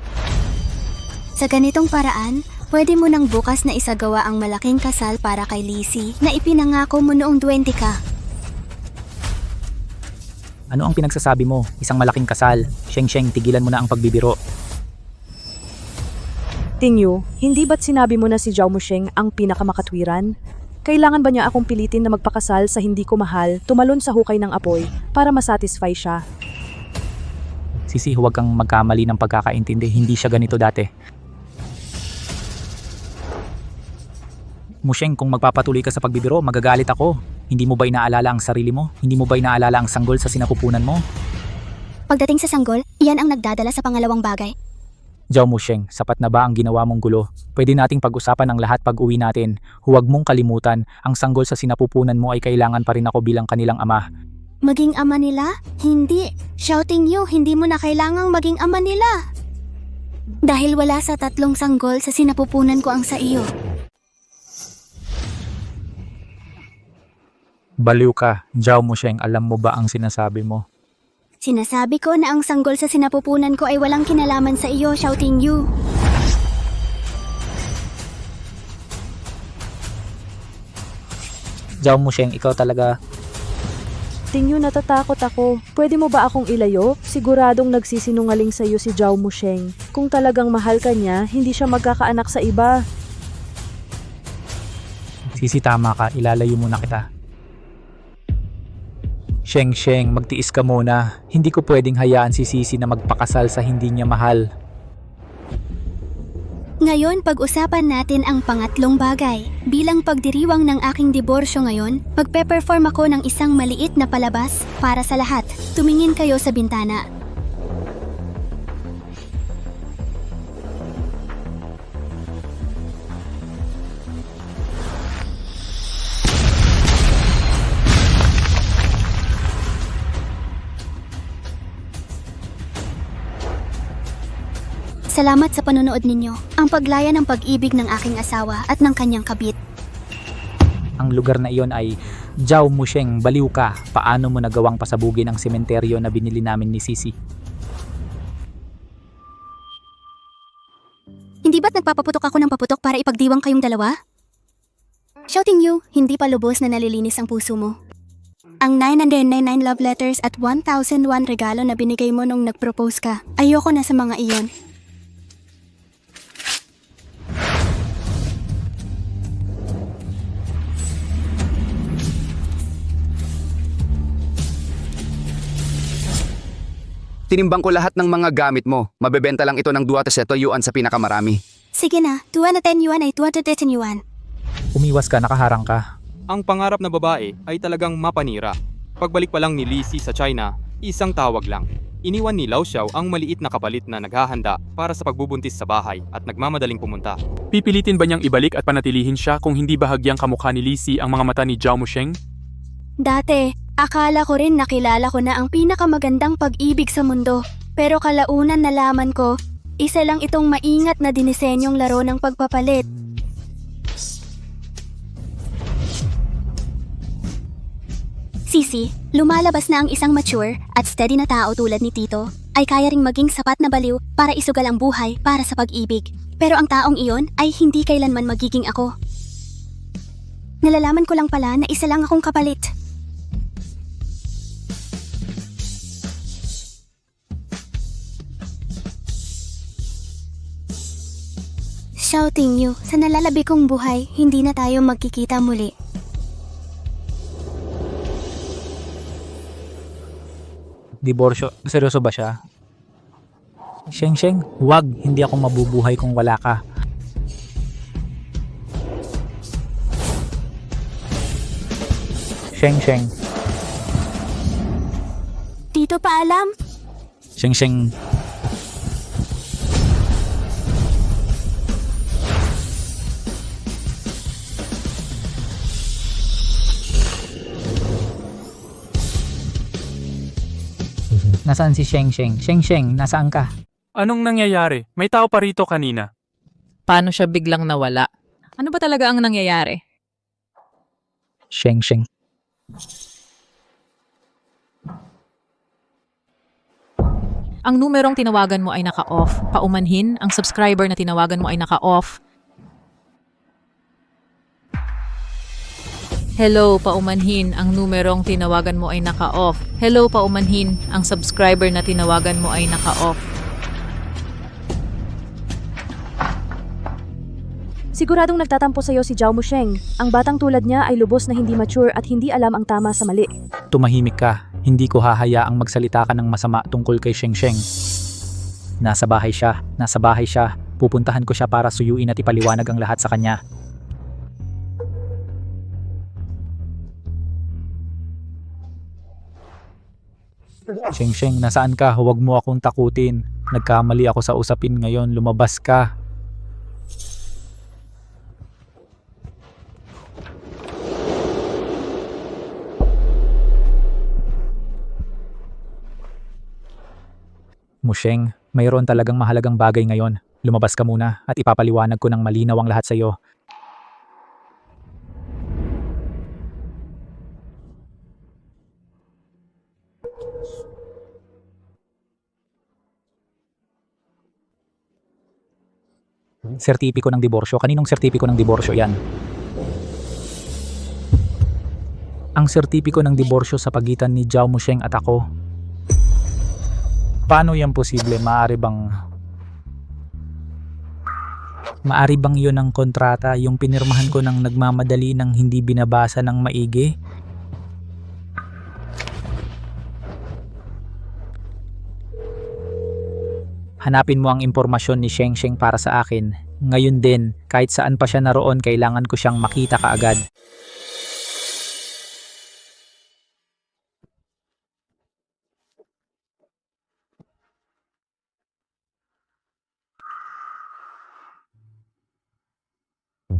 Sa ganitong paraan, pwede mo nang bukas na isagawa ang malaking kasal para kay Lisi na ipinangako mo noong 20 ka. Ano ang pinagsasabi mo? Isang malaking kasal. Sheng, tigilan mo na ang pagbibiro. Ting Yu, hindi ba't sinabi mo na si Zhao Musheng ang pinakamakatwiran? Kailangan ba niya akong pilitin na magpakasal sa hindi ko mahal, tumalon sa hukay ng apoy, para masatisfy siya? Sisi, huwag kang magkamali ng pagkakaintindi. Hindi siya ganito dati. Musheng, kung magpapatuloy ka sa pagbibiro, magagalit ako. Hindi mo ba inaalala ang sarili mo? Hindi mo ba inaalala ang sanggol sa sinapupunan mo? Pagdating sa sanggol, iyan ang nagdadala sa pangalawang bagay. Zhao Musheng, sapat na ba ang ginawa mong gulo? Pwede nating pag-usapan ang lahat pag-uwi natin. Huwag mong kalimutan, ang sanggol sa sinapupunan mo ay kailangan pa rin ako bilang kanilang ama. Maging ama nila? Hindi. Shouting you, hindi mo na kailangang maging ama nila. Dahil wala sa 3 sanggol sa sinapupunan ko ang sa iyo. Baliw ka, Zhao Musheng, alam mo ba ang sinasabi mo? Sinasabi ko na ang sanggol sa sinapupunan ko ay walang kinalaman sa iyo, Shouting you. Zhao Musheng, ikaw talaga. Ting Yu, natatakot ako. Pwede mo ba akong ilayo? Siguradong nagsisinungaling sa iyo si Zhao Musheng. Kung talagang mahal ka niya, hindi siya magkakaanak sa iba. Sisi, tama ka, ilalayo muna kita. Sheng, magtiis ka muna. Hindi ko pwedeng hayaan si Sisi na magpakasal sa hindi niya mahal. Ngayon, pag-usapan natin ang pangatlong bagay. Bilang pagdiriwang ng aking diborsyo ngayon, magpe-perform ako ng isang maliit na palabas para sa lahat. Tumingin kayo sa bintana. Salamat sa panonood ninyo. Ang paglaya ng pag-ibig ng aking asawa at ng kanyang kabit. Ang lugar na iyon ay Zhao Musheng, baliw ka. Paano mo nagawang pasabugin ang sementeryo na binili namin ni Sisi? Hindi ba't nagpapaputok ako ng paputok para ipagdiwang kayong dalawa? Shouting you, hindi pa lubos na nalilinis ang puso mo. Ang 999 love letters at 1,001 regalo na binigay mo nung nag-propose ka. Ayoko na sa mga iyon. Tinimbang ko lahat ng mga gamit mo. Mabebenta lang ito ng 200 yuan sa pinakamarami. Sige na, 210 yuan ay 210 yuan. Umiwas ka, nakaharang ka. Ang pangarap na babae ay talagang mapanira. Pagbalik pa lang ni Lizzie sa China, isang tawag lang. Iniwan ni Lao Xiao ang maliit na kapalit na naghahanda para sa pagbubuntis sa bahay at nagmamadaling pumunta. Pipilitin ba niyang ibalik at panatilihin siya kung hindi bahagyang kamukha ni Lizzie ang mga mata ni Zhao Musheng? Dati, akala ko rin nakilala ko na ang pinakamagandang pag-ibig sa mundo. Pero kalaunan nalaman ko, isa lang itong maingat na dinisenyong laro ng pagpapalit. Sisi, lumalabas na ang isang mature at steady na tao tulad ni Tito ay kaya ring maging sapat na baliw para isugal ang buhay para sa pag-ibig. Pero ang taong iyon ay hindi kailanman magiging ako. Nalalaman ko lang pala na isa lang akong kapalit. Shouting you, sa nalalabi kong buhay, hindi na tayo magkikita muli. Diborsyo, seryoso ba siya? Sheng, wag, hindi ako mabubuhay kung wala ka. Sheng. Tito, paalam? Sheng. Nasaan si Sheng? Sheng, nasaan ka? Anong nangyayari? May tao pa rito kanina. Paano siya biglang nawala? Ano ba talaga ang nangyayari? Sheng. Ang numerong tinawagan mo ay naka-off. Paumanhin, ang subscriber na tinawagan mo ay naka-off. Hello, paumanhin, ang numerong tinawagan mo ay naka-off. Hello, paumanhin, ang subscriber na tinawagan mo ay naka-off. Siguradong nagtatampo sa'yo si Zhao Musheng. Ang batang tulad niya ay lubos na hindi mature at hindi alam ang tama sa mali. Tumahimik ka. Hindi ko hahayaang magsalita ka ng masama tungkol kay Sheng. Nasa bahay siya. Pupuntahan ko siya para suyuin at ipaliwanag ang lahat sa kanya. Sheng, nasaan ka? Huwag mo akong takutin. Nagkamali ako sa usapin ngayon. Lumabas ka. Musheng, mayroon talagang mahalagang bagay ngayon. Lumabas ka muna at ipapaliwanag ko ng malinaw ang lahat sa iyo. Sertipiko ng diborsyo. Kaninong sertipiko ng diborsyo yan? Ang sertipiko ng diborsyo sa pagitan ni Zhao Musheng at ako. Paano yan posible? Maari bang yun ang kontrata, yung pinirmahan ko ng nagmamadali ng hindi binabasa ng maigi? Hanapin mo ang impormasyon ni Sheng para sa akin. Ngayon din, kahit saan pa siya naroon, kailangan ko siyang makita kaagad.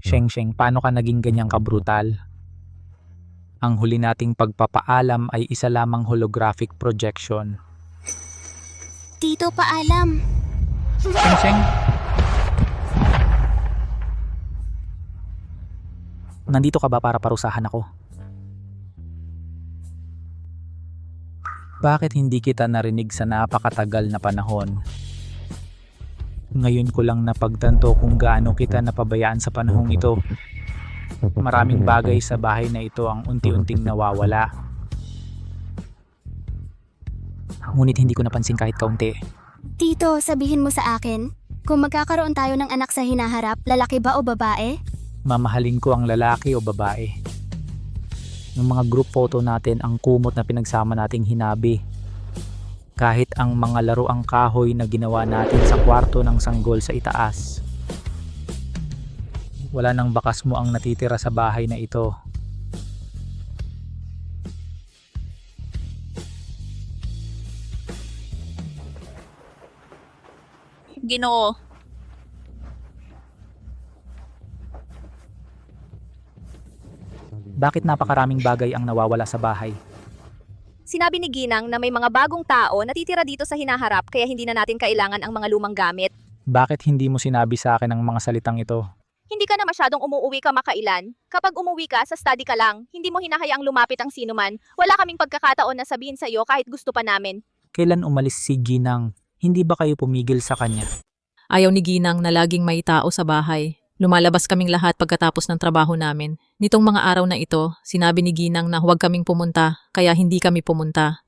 Sheng, paano ka naging ganyang kabrutal? Ang huli nating pagpapaalam ay isa lamang holographic projection. Tito, paalam. Sheng. Nandito ka ba para parusahan ako? Bakit hindi kita narinig sa napakatagal na panahon? Ngayon ko lang napagtanto kung gaano kita napabayaan sa panahong ito. Maraming bagay sa bahay na ito ang unti-unting nawawala. Ngunit hindi ko napansin kahit kaunti. Tito, sabihin mo sa akin, kung magkakaroon tayo ng anak sa hinaharap, lalaki ba o babae? Mamahalin ko ang lalaki o babae. Ng mga group photo natin ang kumot na pinagsama nating hinabi. Kahit ang mga laruang kahoy na ginawa natin sa kwarto ng sanggol sa itaas. Wala nang bakas mo ang natitira sa bahay na ito. Ginoo. Bakit napakaraming bagay ang nawawala sa bahay? Sinabi ni Ginang na may mga bagong tao natitira dito sa hinaharap kaya hindi na natin kailangan ang mga lumang gamit. Bakit hindi mo sinabi sa akin ang mga salitang ito? Hindi ka na masyadong umuuwi ka makailan. Kapag umuwi ka, sa study ka lang. Hindi mo hinahayaang lumapit ang sinuman. Wala kaming pagkakataon na sabihin sa iyo kahit gusto pa namin. Kailan umalis si Ginang? Hindi ba kayo pumigil sa kanya? Ayaw ni Ginang na laging may tao sa bahay. Lumalabas kaming lahat pagkatapos ng trabaho namin. Nitong mga araw na ito, sinabi ni Ginang na huwag kaming pumunta, kaya hindi kami pumunta.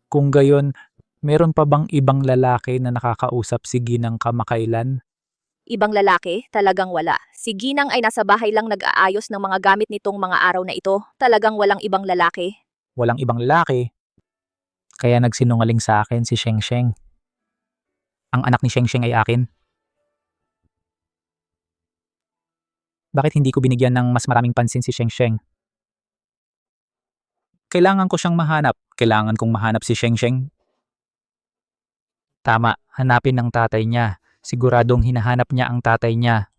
Kung gayon, meron pa bang ibang lalaki na nakakausap si Ginang kamakailan? Ibang lalaki? Talagang wala. Si Ginang ay nasa bahay lang nag-aayos ng mga gamit nitong mga araw na ito. Talagang walang ibang lalaki. Walang ibang lalaki. Kaya nagsinungaling sa akin si Sheng Sheng. Ang anak ni Sheng Sheng ay akin. Bakit hindi ko binigyan ng mas maraming pansin si Sheng Sheng? Kailangan ko siyang mahanap. Kailangan kong mahanap si Sheng Sheng. Tama, hanapin ng tatay niya. Siguradong hinahanap niya ang tatay niya.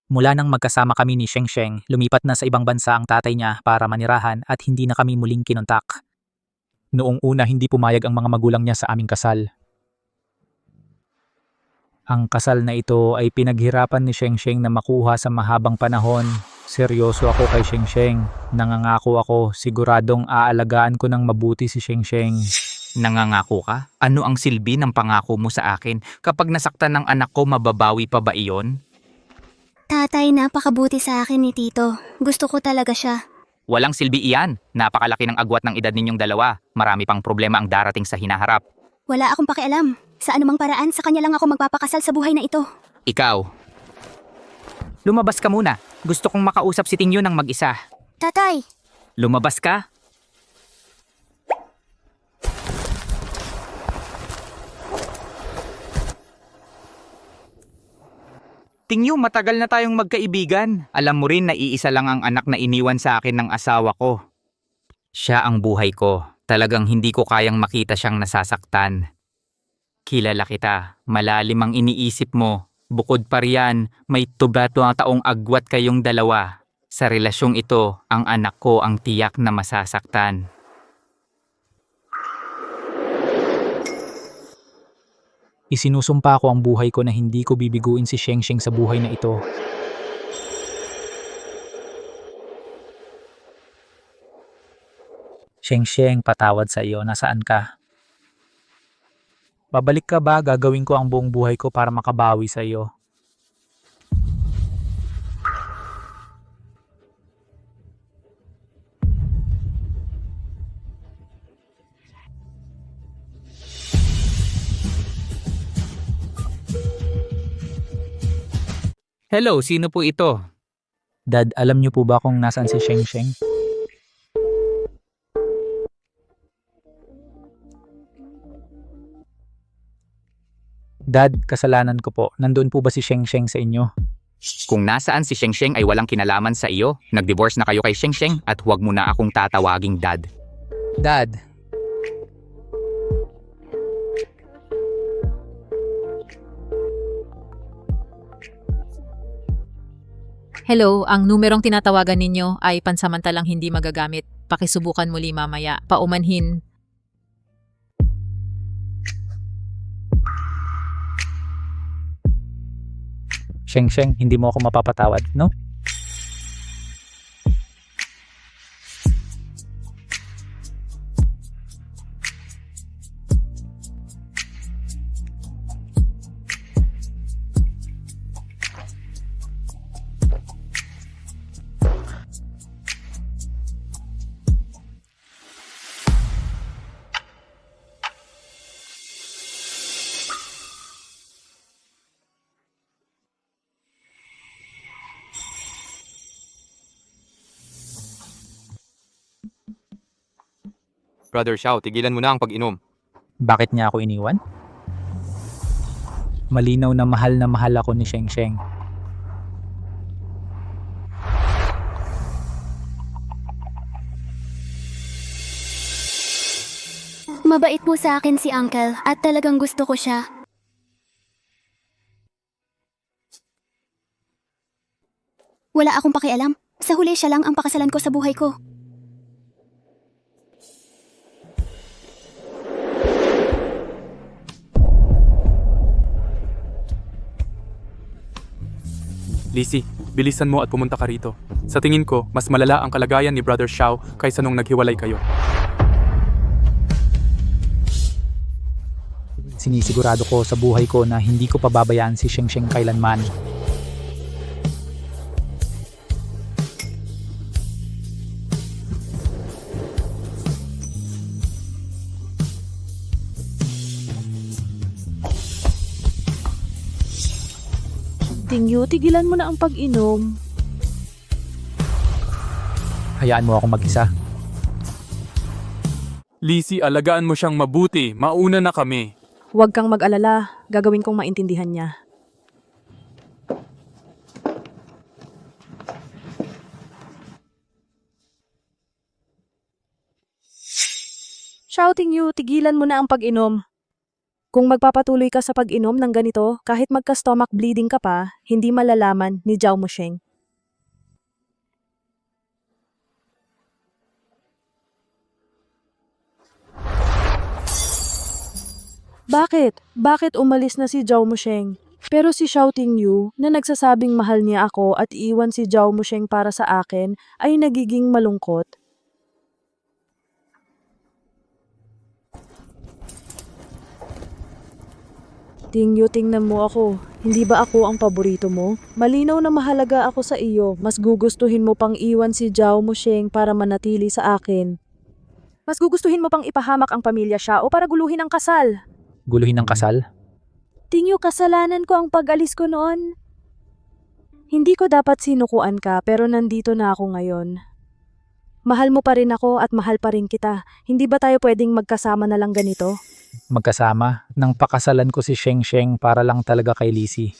Mula nang magkasama kami ni Sheng Sheng, lumipat na sa ibang bansa ang tatay niya para manirahan at hindi na kami muling kinontak. Noong una hindi pumayag ang mga magulang niya sa aming kasal. Ang kasal na ito ay pinaghirapan ni Sheng Sheng na makuha sa mahabang panahon. Seryoso ako kay Sheng Sheng. Nangangako ako, siguradong aalagaan ko ng mabuti si Sheng Sheng. Nangangako ka? Ano ang silbi ng pangako mo sa akin? Kapag nasaktan ng anak ko, mababawi pa ba iyon? Tatay, napakabuti sa akin ni Tito. Gusto ko talaga siya. Walang silbi iyan. Napakalaki ng agwat ng edad ninyong dalawa. Marami pang problema ang darating sa hinaharap. Wala akong pakialam. Sa anumang paraan, sa kanya lang ako magpapakasal sa buhay na ito. Ikaw. Lumabas ka muna. Gusto kong makausap si Tingyo ng mag-isa. Tatay! Lumabas ka? Tingyo, matagal na tayong magkaibigan. Alam mo rin na iisa lang ang anak na iniwan sa akin ng asawa ko. Siya ang buhay ko. Talagang hindi ko kayang makita siyang nasasaktan. Kilala kita. Malalim ang iniisip mo. Bukod pa riyan, may tubato ang taong agwat kayong dalawa. Sa relasyong ito, ang anak ko ang tiyak na masasaktan. Isinusumpa ko ang buhay ko na hindi ko bibiguin si Sheng Sheng sa buhay na ito. Sheng Sheng, patawad sa iyo. Nasaan ka? Babalik ka ba? Gagawin ko ang buong buhay ko para makabawi sa iyo. Hello, sino po ito? Dad, alam niyo po ba kung nasaan si Sheng Sheng? Dad, kasalanan ko po. Nandun po ba si Sheng Sheng sa inyo? Kung nasaan si Sheng Sheng ay walang kinalaman sa iyo. Nag-divorce na kayo kay Sheng Sheng at huwag mo na akong tatawaging dad. Dad, Hello, ang numerong tinatawagan ninyo ay pansamantalang hindi magagamit. Pakisubukan muli mamaya. Paumanhin. Sheng Sheng, hindi mo ako mapapatawad, no? Brother Xiao, tigilan mo na ang pag-inom. Bakit niya ako iniwan? Malinaw na mahal ako ni Sheng Sheng. Mabait mo sa akin si Uncle at talagang gusto ko siya. Wala akong pakialam. Sa huli siya lang ang pakasalan ko sa buhay ko. Lizzie, bilisan mo at pumunta ka rito. Sa tingin ko, mas malala ang kalagayan ni Brother Xiao kaysa nung naghiwalay kayo. Sinisigurado ko sa buhay ko na hindi ko pababayaan si Sheng Sheng kailanman. Tingyu, tigilan mo na ang pag-inom. Hayaan mo ako mag-isa. Lizzie, alagaan mo siyang mabuti. Mauna na kami. Huwag kang mag-alala. Gagawin kong maintindihan niya. Shouting you, tigilan mo na ang pag-inom. Kung magpapatuloy ka sa pag-inom ng ganito, kahit magka-stomach bleeding ka pa, hindi malalaman ni Zhao Musheng. Bakit? Bakit umalis na si Zhao Musheng? Pero si Shouting Yu, na nagsasabing mahal niya ako at iwan si Zhao Musheng para sa akin, ay nagiging malungkot. Tingyo, tingnan mo ako. Hindi ba ako ang paborito mo? Malinaw na mahalaga ako sa iyo. Mas gugustuhin mo pang iwan si Zhao Musheng para manatili sa akin. Mas gugustuhin mo pang ipahamak ang pamilya siya o para guluhin ang kasal. Guluhin ng kasal? Tingyo, kasalanan ko ang pag-alis ko noon. Hindi ko dapat sinukuan ka pero nandito na ako ngayon. Mahal mo pa rin ako at mahal pa rin kita. Hindi ba tayo pwedeng magkasama na lang ganito? Magkasama nang pakasalan ko si Sheng Sheng para lang talaga kay Lizzie.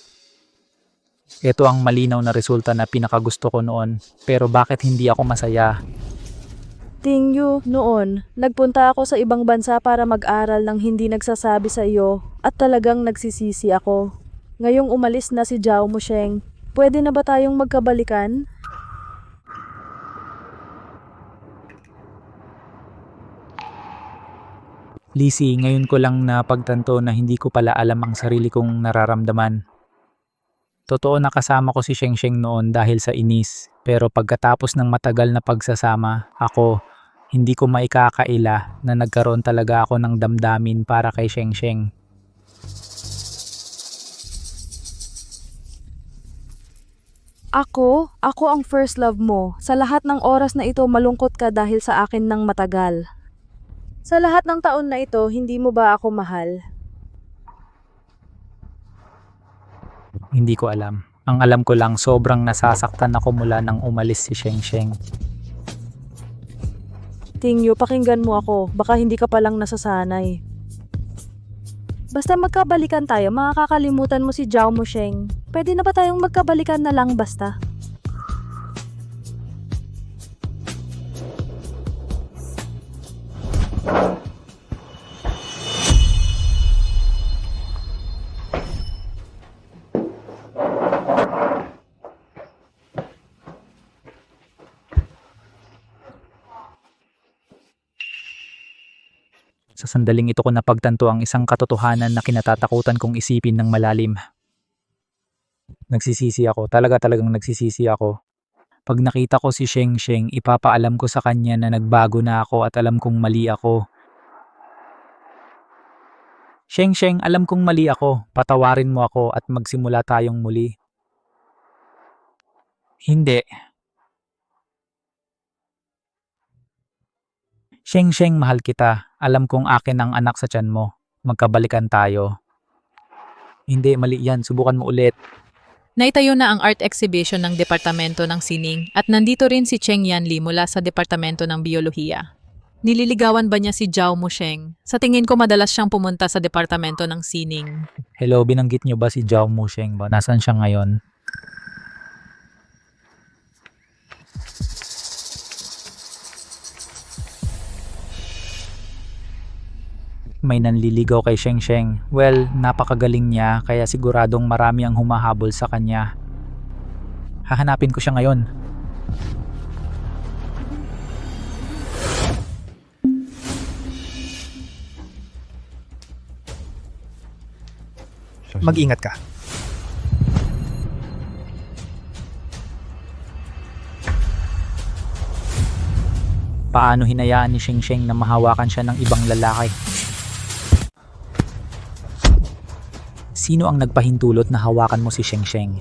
Ito ang malinaw na resulta na pinakagusto ko noon, pero bakit hindi ako masaya? Tingyu, noon, nagpunta ako sa ibang bansa para mag-aral nang hindi nagsasabi sa iyo at talagang nagsisisi ako. Ngayong umalis na si Zhao Musheng, pwede na ba tayong magkabalikan? Lizzie, ngayon ko lang napagtanto na hindi ko pala alam ang sarili kong nararamdaman. Totoo na kasama ko si Sheng Sheng noon dahil sa inis, pero pagkatapos ng matagal na pagsasama, hindi ko maikakaila na nagkaroon talaga ako ng damdamin para kay Sheng Sheng. Ako ang first love mo. Sa lahat ng oras na ito, malungkot ka dahil sa akin ng matagal. Sa lahat ng taon na ito, hindi mo ba ako mahal? Hindi ko alam. Ang alam ko lang, sobrang nasasaktan ako mula nang umalis si Sheng Sheng. Tingyo, pakinggan mo ako. Baka hindi ka palang nasasanay. Basta magkabalikan tayo, makakalimutan mo si Zhao Musheng. Pwede na ba tayong magkabalikan na lang basta? Sa sandaling ito ko napagtanto ang isang katotohanan na kinatatakutan kong isipin ng malalim. Nagsisisi ako, talagang nagsisisi ako. Pag nakita ko si Sheng Sheng, ipapaalam ko sa kanya na nagbago na ako at alam kong mali ako. Sheng Sheng, alam kong mali ako. Patawarin mo ako at magsimula tayong muli. Hindi. Sheng Sheng, mahal kita. Alam kong akin ang anak sa tiyan mo. Magkabalikan tayo. Hindi, mali yan. Subukan mo ulit. Naitayo na ang art exhibition ng Departamento ng Sining at nandito rin si Cheng Yanli mula sa Departamento ng Biyolohiya. Nililigawan ba niya si Zhao Musheng? Sa tingin ko madalas siyang pumunta sa Departamento ng Sining. Hello, binanggit niyo ba si Zhao Musheng ba? Nasaan siya ngayon? May nanliligaw kay Sheng Sheng. Well, napakagaling niya kaya siguradong marami ang humahabol sa kanya. Hahanapin ko siya ngayon. Mag-ingat ka. Paano hinayaan ni Sheng Sheng na mahawakan siya ng ibang lalaki? Sino ang nagpahintulot na hawakan mo si Sheng Sheng?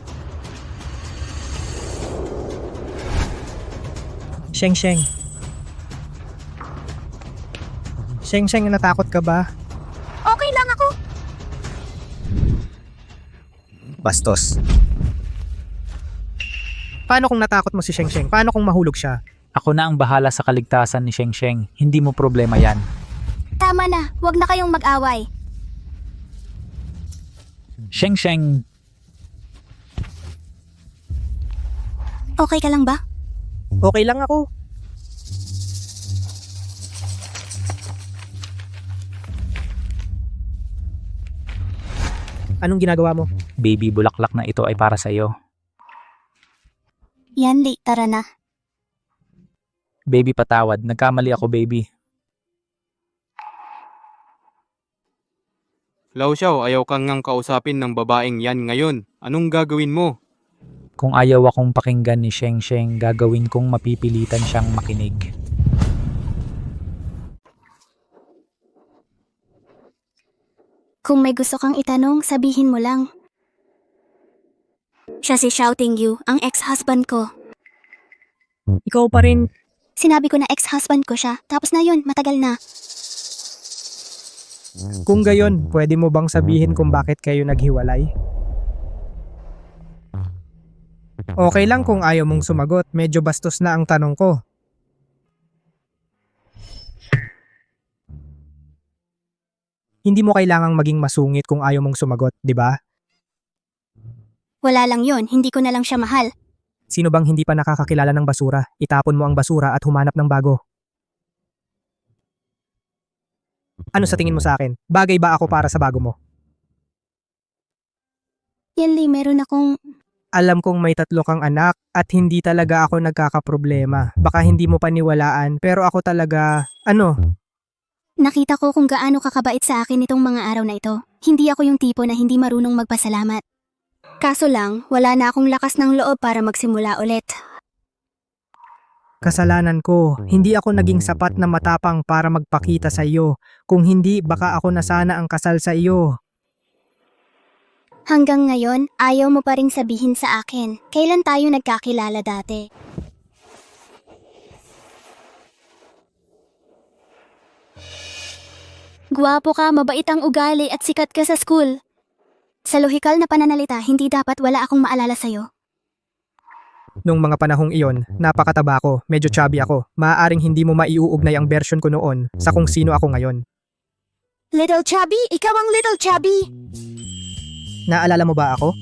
Sheng Sheng. Sheng Sheng, natakot ka ba? Okay lang ako. Bastos. Paano kung natakot mo si Sheng Sheng? Paano kung mahulog siya? Ako na ang bahala sa kaligtasan ni Sheng Sheng. Hindi mo problema yan. Tama na, huwag na kayong mag-away. Sheng Sheng, Okay ka lang ba? Okay lang ako. Anong ginagawa mo? baby bulaklak na ito ay para sa iyo. Yanli, tara na. Baby patawad, nagkamali ako baby. Lao Xiao, ayaw kang ngang kausapin ng babaeng yan ngayon. Anong gagawin mo? Kung ayaw akong pakinggan ni Sheng Sheng, gagawin kong mapipilitan siyang makinig. Kung may gusto kang itanong, sabihin mo lang. Siya si Shouting You, ang ex-husband ko. Ikaw pa rin. Sinabi ko na ex-husband ko siya, tapos na yun, matagal na. Kung gayon, pwede mo bang sabihin kung bakit kayo naghiwalay? Okay lang kung ayaw mong sumagot. Medyo bastos na ang tanong ko. Hindi mo kailangang maging masungit kung ayaw mong sumagot, di ba? Wala lang yun, hindi ko na lang siya mahal. Sino bang hindi pa nakakakilala ng basura? Itapon mo ang basura at humanap ng bago. Ano sa tingin mo sa akin? Bagay ba ako para sa bago mo? Yanli, meron akong... Alam kong may 3 kang anak at hindi talaga ako nagkakaproblema. Baka hindi mo paniwalaan pero ako talaga... Nakita ko kung gaano kakabait sa akin itong mga araw na ito. Hindi ako yung tipo na hindi marunong magpasalamat. Kaso lang, wala na akong lakas ng loob para magsimula ulit. Kasalanan ko. Hindi ako naging sapat na matapang para magpakita sa iyo. Kung hindi, baka ako na sana ang kasal sa iyo. Hanggang ngayon, ayaw mo pa ring sabihin sa akin. Kailan tayo nagkakilala dati? Gwapo ka, mabait ang ugali at sikat ka sa school. Sa lohikal na pananalita, hindi dapat wala akong maalala sa'yo. Nung mga panahong iyon, napakataba ko, medyo chubby ako. Maaaring hindi mo maiuugnay ang version ko noon sa kung sino ako ngayon. Little Chubby? Ikaw ang Little Chubby! Naalala mo ba ako?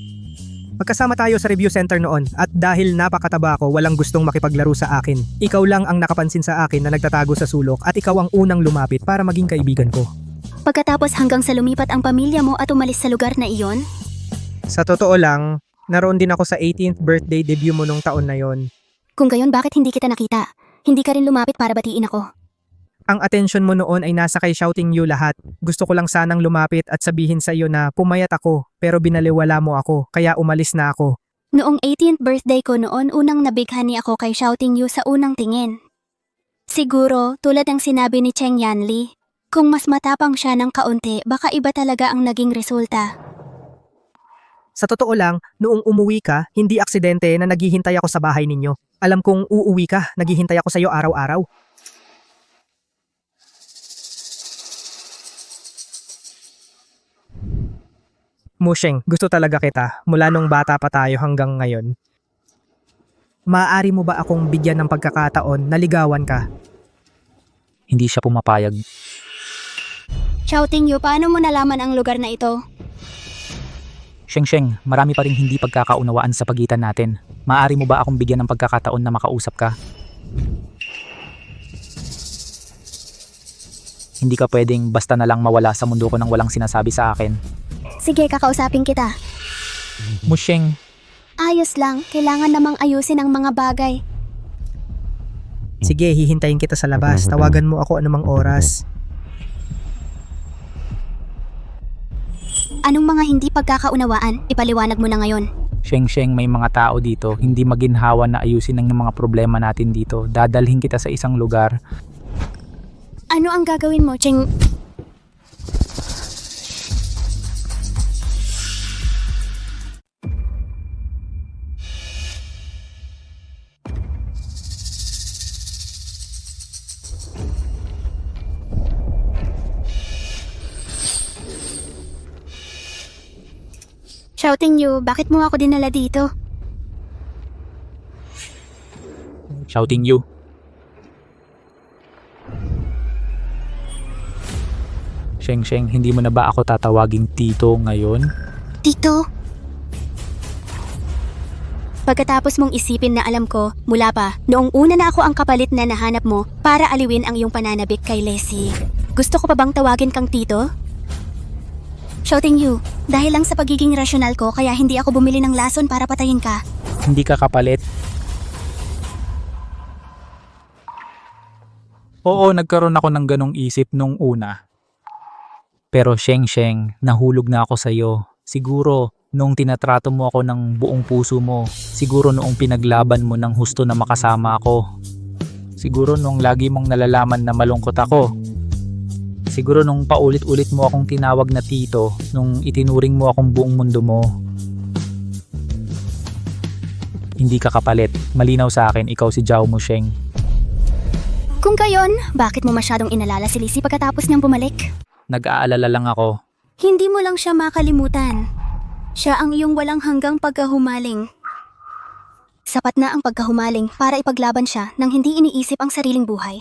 Magkasama tayo sa review center noon at dahil napakataba ko, walang gustong makipaglaro sa akin. Ikaw lang ang nakapansin sa akin na nagtatago sa sulok at ikaw ang unang lumapit para maging kaibigan ko. Pagkatapos hanggang sa lumipat ang pamilya mo at umalis sa lugar na iyon? Sa totoo lang, naroon din ako sa 18th birthday debut mo nung taon na yon. Kung gayon, bakit hindi kita nakita? Hindi ka rin lumapit para batiin ako. Ang atensyon mo noon ay nasa kay Shouting You lahat. Gusto ko lang sanang lumapit at sabihin sa iyo na pumayat ako pero binaliwala mo ako kaya umalis na ako. Noong 18th birthday ko noon, unang nabighani ako kay Shouting You sa unang tingin. Siguro, tulad ng sinabi ni Cheng Yanli, kung mas matapang siya ng kaunti, baka iba talaga ang naging resulta. Sa totoo lang, noong umuwi ka, hindi aksidente na naghihintay ako sa bahay ninyo. Alam kong uuwi ka, naghihintay ako sa iyo araw-araw. Musheng, gusto talaga kita mula nung bata pa tayo hanggang ngayon. Maaari mo ba akong bigyan ng pagkakataon na ligawan ka? Hindi siya pumapayag. Shouting You, paano mo nalaman ang lugar na ito? Sheng Sheng, marami pa ring hindi pagkakaunawaan sa pagitan natin. Maaari mo ba akong bigyan ng pagkakataon na makausap ka? Hindi ka pwedeng basta na lang mawala sa mundo ko nang walang sinasabi sa akin. Sige, kakausapin kita. Musheng, Ayos lang, kailangan namang ayusin ang mga bagay. Sige, hihintayin kita sa labas. Tawagan mo ako anumang oras. Anong mga hindi pagkakaunawaan? Ipaliwanag mo na ngayon. Sheng, may mga tao dito. Hindi maginhawa na ayusin ang mga problema natin dito. Dadalhin kita sa isang lugar. Ano ang gagawin mo, Cheng? Shouting you, bakit mo ako dinala dito? Shouting you. Sheng, hindi mo na ba ako tatawaging tito ngayon? Tito? Pagkatapos mong isipin na alam ko, mula pa, noong una na ako ang kapalit na nahanap mo para aliwin ang iyong pananabik kay Leslie. Gusto ko pa bang tawagin kang tito? Shouting you, dahil lang sa pagiging rasyonal ko kaya hindi ako bumili ng lason para patayin ka. Hindi ka kapalit? Oo, nagkaroon ako ng ganong isip nung una. Pero Sheng, nahulog na ako sa'yo. Siguro, nung tinatrato mo ako ng buong puso mo. Siguro noong pinaglaban mo ng husto na makasama ako. Siguro nung lagi mong nalalaman na malungkot ako. Siguro nung paulit-ulit mo akong tinawag na tito, nung itinuring mo akong buong mundo mo. Hindi ka kapalit. Malinaw sa akin, ikaw si Zhao Musheng. Kung gayon, bakit mo masyadong inalala si Lizzie pagkatapos niyang bumalik? Nag-aalala lang ako. Hindi mo lang siya makalimutan. Siya ang iyong walang hanggang pagkahumaling. Sapat na ang pagkahumaling para ipaglaban siya nang hindi iniisip ang sariling buhay.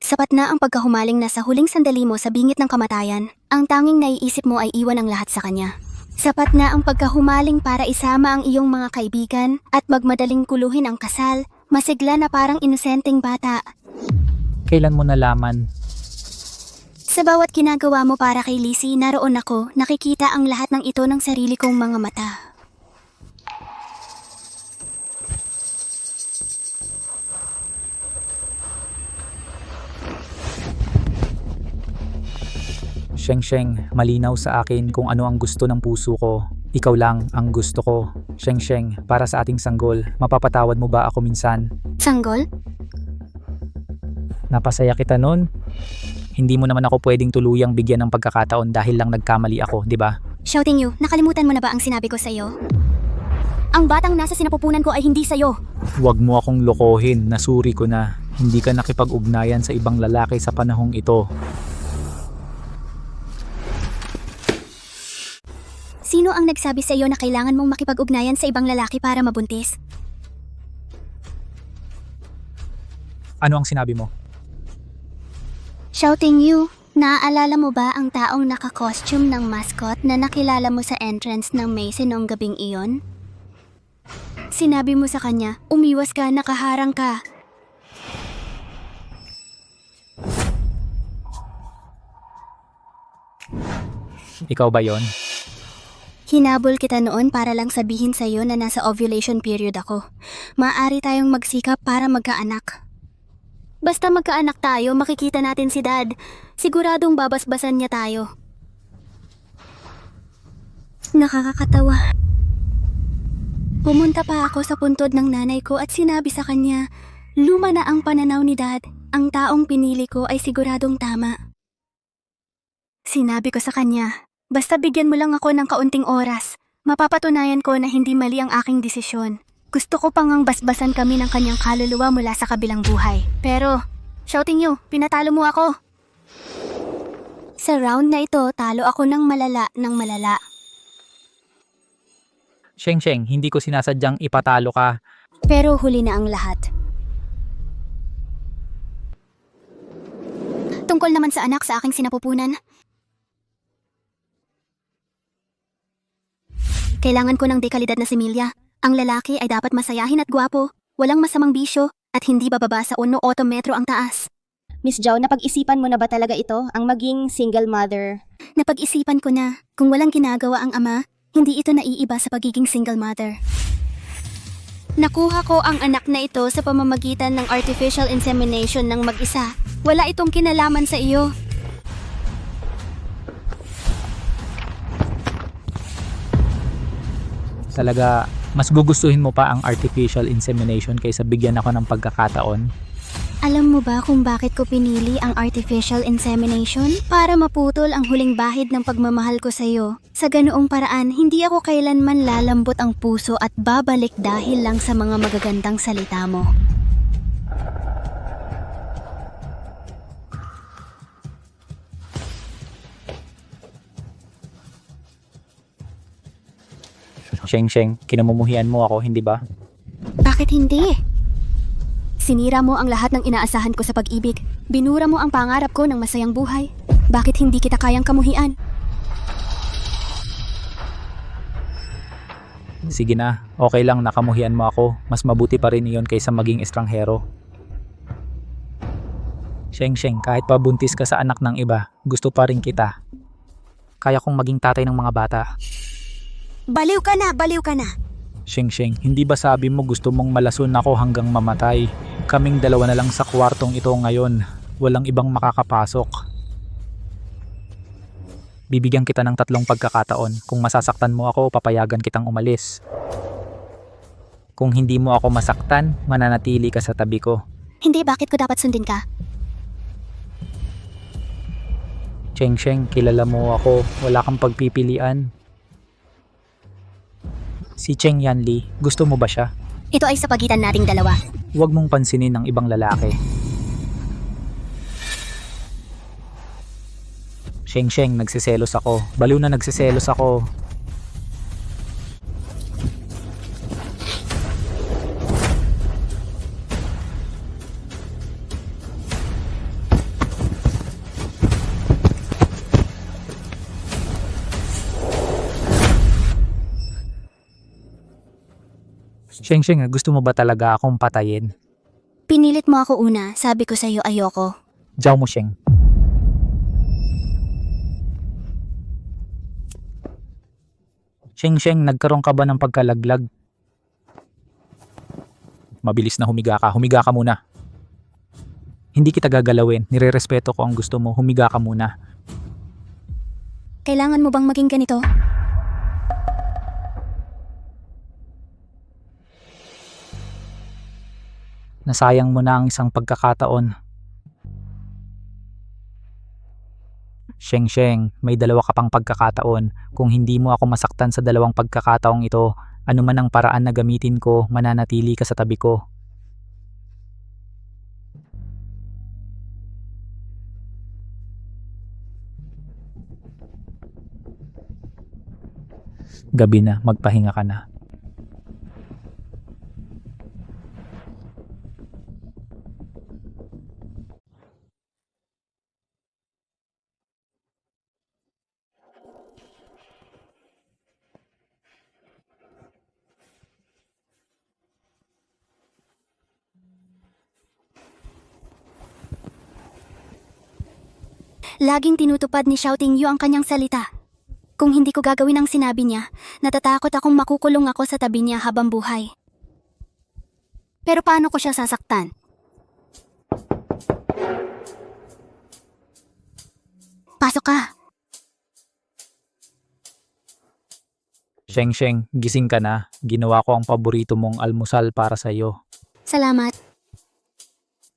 Sapat na ang pagkahumaling na sa huling sandali mo sa bingit ng kamatayan, ang tanging naiisip mo ay iwan ang lahat sa kanya. Sapat na ang pagkahumaling para isama ang iyong mga kaibigan at magmadaling kuluhin ang kasal, masigla na parang inosenteng bata. Kailan mo nalaman? Sa bawat ginagawa mo para kay Lizzie, naroon ako, nakikita ang lahat ng ito ng sarili kong mga mata. Sheng, malinaw sa akin kung ano ang gusto ng puso ko. Ikaw lang ang gusto ko. Sheng, para sa ating sanggol, mapapatawad mo ba ako minsan? Sanggol? Napasaya kita nun. Hindi mo naman ako pwedeng tuluyang bigyan ng pagkakataon dahil lang nagkamali ako, di ba? Shouting you, nakalimutan mo na ba ang sinabi ko sa'yo? Ang batang nasa sinapupunan ko ay hindi sa'yo. Huwag mo akong lokohin, nasuri ko na. Hindi ka nakipag-ugnayan sa ibang lalaki sa panahong ito. Sino ang nagsabi sa iyo na kailangan mong makipag-ugnayan sa ibang lalaki para mabuntis? Ano ang sinabi mo? Shouting you, naaalala mo ba ang taong naka-costume ng mascot na nakilala mo sa entrance ng Macy noong gabing iyon? Sinabi mo sa kanya, umiwas ka, nakaharang ka. Ikaw ba yon? Hinabol kita noon para lang sabihin sa iyo na nasa ovulation period ako. Maaari tayong magsikap para magkaanak. Basta magkaanak tayo, makikita natin si Dad. Siguradong babasbasan niya tayo. Nakakatawa. Pumunta pa ako sa puntod ng nanay ko at sinabi sa kanya, luma na ang pananaw ni Dad. Ang taong pinili ko ay siguradong tama. Sinabi ko sa kanya, basta bigyan mo lang ako ng kaunting oras. Mapapatunayan ko na hindi mali ang aking desisyon. Gusto ko pang ang basbasan kami ng kanyang kaluluwa mula sa kabilang buhay. Pero, shouting you, pinatalo mo ako. Sa round na ito, talo ako ng malala. Sheng, hindi ko sinasadyang ipatalo ka. Pero huli na ang lahat. Tungkol naman sa anak sa aking sinapupunan. Kailangan ko ng dekalidad na similya. Ang lalaki ay dapat masayahin at gwapo, walang masamang bisyo, at hindi bababa sa 1 metro ang taas. Miss Zhao, napag-isipan mo na ba talaga ito, ang maging single mother? Napag-isipan ko na, kung walang ginagawa ang ama, hindi ito naiiba sa pagiging single mother. Nakuha ko ang anak na ito sa pamamagitan ng artificial insemination ng mag-isa. Wala itong kinalaman sa iyo. Talaga, mas gugustuhin mo pa ang artificial insemination kaysa bigyan ako ng pagkakataon? Alam mo ba kung bakit ko pinili ang artificial insemination? Para maputol ang huling bahid ng pagmamahal ko sa iyo. Sa ganoong paraan, hindi ako kailanman lalambot ang puso at babalik dahil lang sa mga magagandang salita mo. Sheng, kinamumuhian mo ako, hindi ba? Bakit hindi? Sinira mo ang lahat ng inaasahan ko sa pag-ibig. Binura mo ang pangarap ko ng masayang buhay. Bakit hindi kita kayang kamuhian? Sige na, okay lang nakamuhian mo ako. Mas mabuti pa rin iyon kaysa maging estranghero. Sheng, kahit pabuntis ka sa anak ng iba, gusto pa rin kita. Kaya kong maging tatay ng mga bata. Baliw ka na, baliw ka na. Sheng, hindi ba sabi mo gusto mong malason ako hanggang mamatay? Kaming dalawa na lang sa kwartong ito ngayon. Walang ibang makakapasok. Bibigyan kita ng 3 pagkakataon. Kung masasaktan mo ako, papayagan kitang umalis. Kung hindi mo ako masaktan, mananatili ka sa tabi ko. Hindi, bakit ko dapat sundin ka? Sheng, kilala mo ako. Wala kang pagpipilian. Si Cheng Yanli, gusto mo ba siya? Ito ay sa pagitan nating dalawa. Huwag mong pansinin ng ibang lalaki. Sheng, nagsiselos ako. Baliw na nagsiselos ako. Sheng, gusto mo ba talaga akong patayin? Pinilit mo ako una, sabi ko sa'yo ayoko. Zhao mo, Sheng. Sheng, nagkaroon ka ba ng pagkalaglag? Mabilis na humiga ka. Humiga ka muna. Hindi kita gagalawin. Nirerespeto ko ang gusto mo. Humiga ka muna. Kailangan mo bang maging ganito? Nasayang mo na ang isang pagkakataon. Sheng, may 2 ka pang pagkakataon. Kung hindi mo ako masaktan sa 2 pagkakataong ito, ano man ang paraan na gamitin ko, mananatili ka sa tabi ko. Gabi na, magpahinga ka na. Laging tinutupad ni Shouting Yu ang kanyang salita. Kung hindi ko gagawin ang sinabi niya, natatakot akong makukulong ako sa tabi niya habang buhay. Pero paano ko siya sasaktan? Pasok ka. Sheng, gising ka na. Ginawa ko ang paborito mong almusal para sa iyo. Salamat.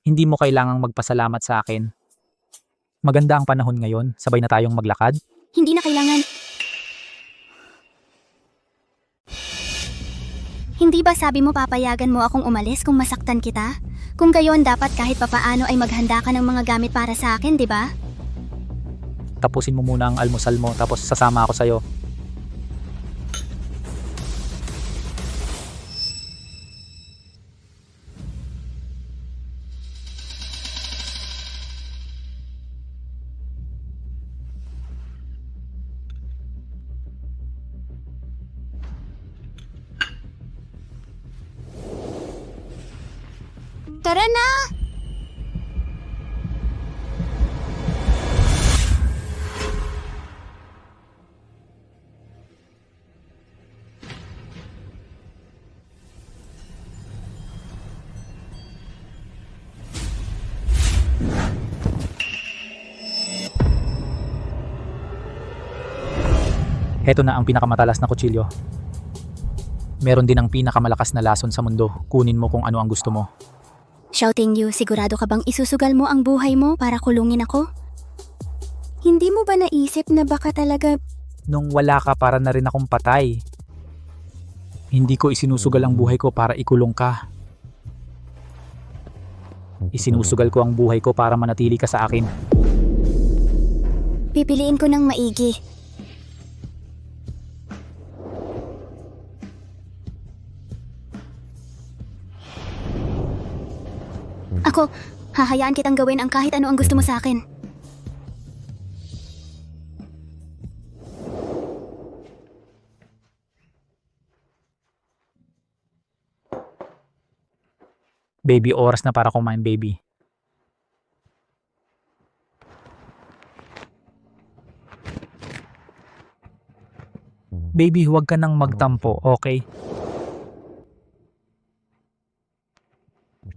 Hindi mo kailangang magpasalamat sa akin. Maganda ang panahon ngayon. Sabay na tayong maglakad. Hindi na kailangan. Hindi ba sabi mo papayagan mo akong umalis kung masaktan kita? Kung gayon, dapat kahit papaano ay maghanda ka ng mga gamit para sa akin, di ba? Tapusin mo muna ang almusal mo tapos sasama ako sa'yo. Tara na! Heto na ang pinakamatalas na kutsilyo. Meron din ang pinakamalakas na lason sa mundo. Kunin mo kung ano ang gusto mo. Shouting you, sigurado ka bang isusugal mo ang buhay mo para kulungin ako? Hindi mo ba naisip na baka talaga... Nung wala ka, para na rin akong patay. Hindi ko isinusugal ang buhay ko para ikulong ka. Isinusugal ko ang buhay ko para manatili ka sa akin. Pipiliin ko ng maigi. Ako, hahayaan kitang gawin ang kahit ano ang gusto mo sa akin. Baby, oras na para kumain, baby. Baby, huwag ka nang magtampo, okay?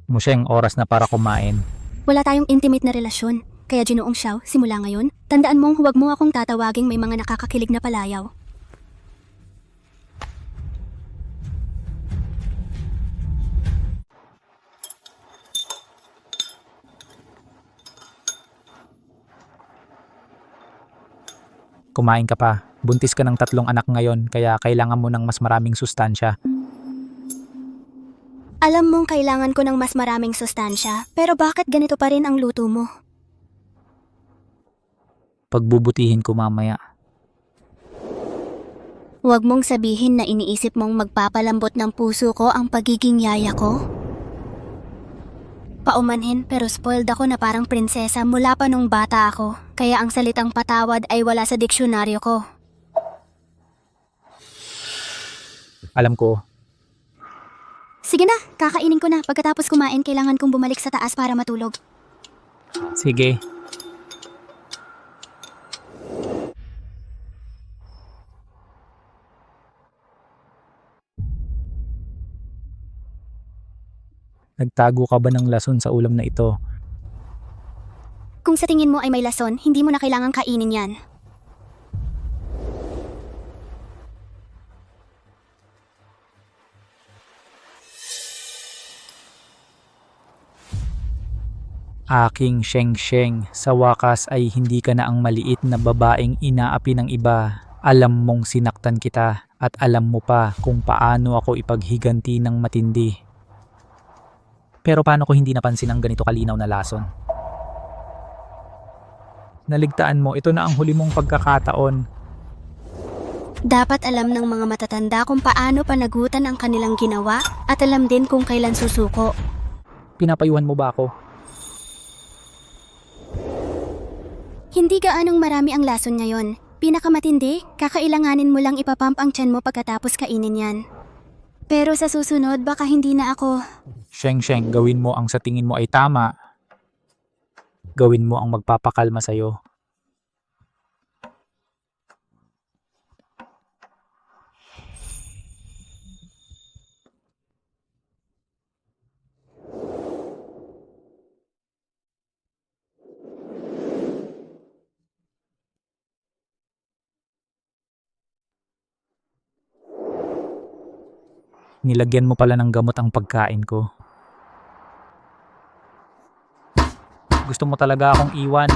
Musheng, oras na para kumain. Wala tayong intimate na relasyon. Kaya Ginoong Xiao, simula ngayon, tandaan mong huwag mo akong tatawaging may mga nakakakilig na palayaw. Kumain ka pa. Buntis ka ng 3 anak ngayon, kaya kailangan mo ng mas maraming sustansya. Alam mong kailangan ko ng mas maraming sustansya, pero bakit ganito pa rin ang luto mo? Pagbubutihin ko mamaya. Huwag mong sabihin na iniisip mong magpapalambot ng puso ko ang pagiging yaya ko. Paumanhin pero spoiled ako na parang prinsesa mula pa nung bata ako, kaya ang salitang patawad ay wala sa diksyonaryo ko. Alam ko, Sige na, kakainin ko na. Pagkatapos kumain, kailangan kong bumalik sa taas para matulog. sige. Nagtago ka ba ng lason sa ulam na ito? Kung sa tingin mo ay may lason, hindi mo na kailangang kainin yan. Aking Sheng-Sheng, sa wakas ay hindi ka na ang maliit na babaeng inaapi ng iba. Alam mong sinaktan kita at alam mo pa kung paano ako ipaghiganti ng matindi. Pero paano ko hindi napansin ang ganito kalinaw na lason? Naligtaan mo, ito na ang huli mong pagkakataon. Dapat alam ng mga matatanda kung paano panagutan ang kanilang ginawa at alam din kung kailan susuko. Pinapayuhan mo ba ako? Hindi gaanong marami ang lason ngayon. Pinakamatindi, kakailanganin mo lang ipapump ang tiyan mo pagkatapos kainin yan. Pero sa susunod, baka hindi na ako... Sheng-Sheng, gawin mo ang sa tingin mo ay tama. Gawin mo ang magpapakalma sa'yo. Nilagyan mo pala ng gamot ang pagkain ko. Gusto mo talaga akong iwan?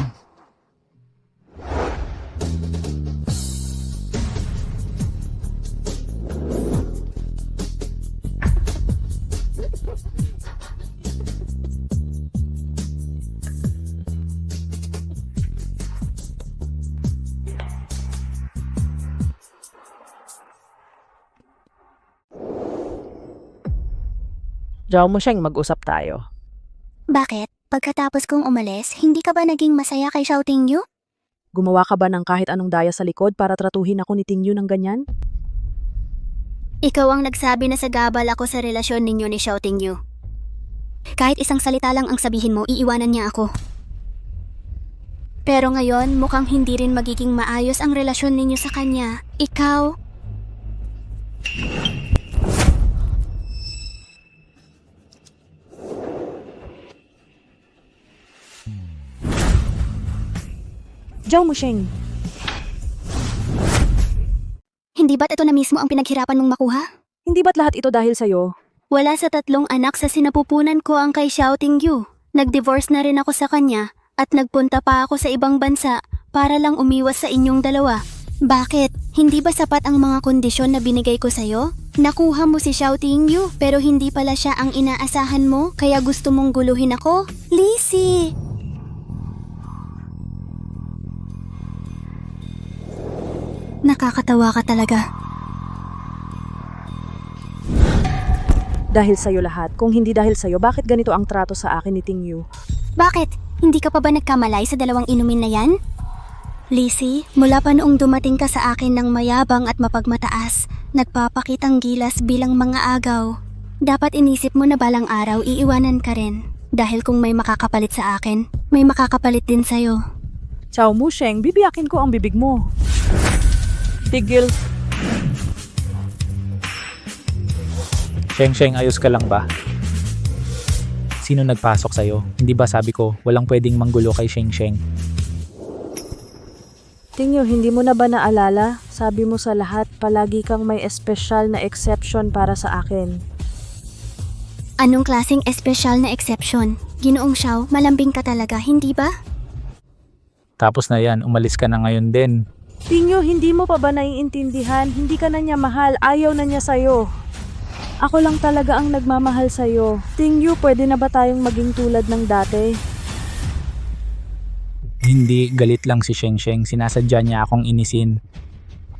Zhao Musheng, mag-usap tayo. Bakit? Pagkatapos kong umalis, hindi ka ba naging masaya kay Xiao Tingyu? Gumawa ka ba ng kahit anong daya sa likod para tratuhin ako ni Tingyu ng ganyan? Ikaw ang nagsabi na sagabal ako sa relasyon ninyo ni Xiao Tingyu. Kahit isang salita lang ang sabihin mo, iiwanan niya ako. Pero ngayon, mukhang hindi rin magiging maayos ang relasyon ninyo sa kanya. Ikaw... Zhao Musheng, Hindi ba't ito na mismo ang pinaghirapan mong makuha? Hindi ba't lahat ito dahil sa'yo? Wala sa 3 anak sa sinapupunan ko ang kay Xiaoting Yu. Nag-divorce na rin ako sa kanya at nagpunta pa ako sa ibang bansa para lang umiwas sa inyong dalawa. Bakit? Hindi ba sapat ang mga kondisyon na binigay ko sa'yo? Nakuha mo si Xiaoting Yu pero hindi pala siya ang inaasahan mo kaya gusto mong guluhin ako? Lizzie! Nakakatawa ka talaga. Dahil sa'yo lahat. Kung hindi dahil sa'yo, bakit ganito ang trato sa akin ni Ting Yu? Bakit? Hindi ka pa ba nagkamalay sa 2 inumin na yan? Lizzie, mula pa noong dumating ka sa akin ng mayabang at mapagmataas, nagpapakitang gilas bilang mga agaw. Dapat inisip mo na balang araw iiwanan ka rin. Dahil kung may makakapalit sa akin, may makakapalit din sa'yo. Chow Musheng, bibiyakin ko ang bibig mo. Tigil. Sheng, ayos ka lang ba? Sino nagpasok sa'yo? Hindi ba sabi ko, walang pwedeng manggulo kay Sheng? Ting Yu, hindi mo na ba naalala? Sabi mo sa lahat, palagi kang may espesyal na exception para sa akin. Anong klaseng espesyal na exception? Ginoong Xiao, malambing ka talaga, hindi ba? Tapos na yan, umalis ka na ngayon din. Ting Yu, hindi mo pa ba naiintindihan? Hindi ka na niya mahal, ayaw na niya sa'yo. Ako lang talaga ang nagmamahal sa'yo. Ting Yu, pwede na ba tayong maging tulad ng dati? Hindi, galit lang si Sheng. Sinasadya niya akong inisin.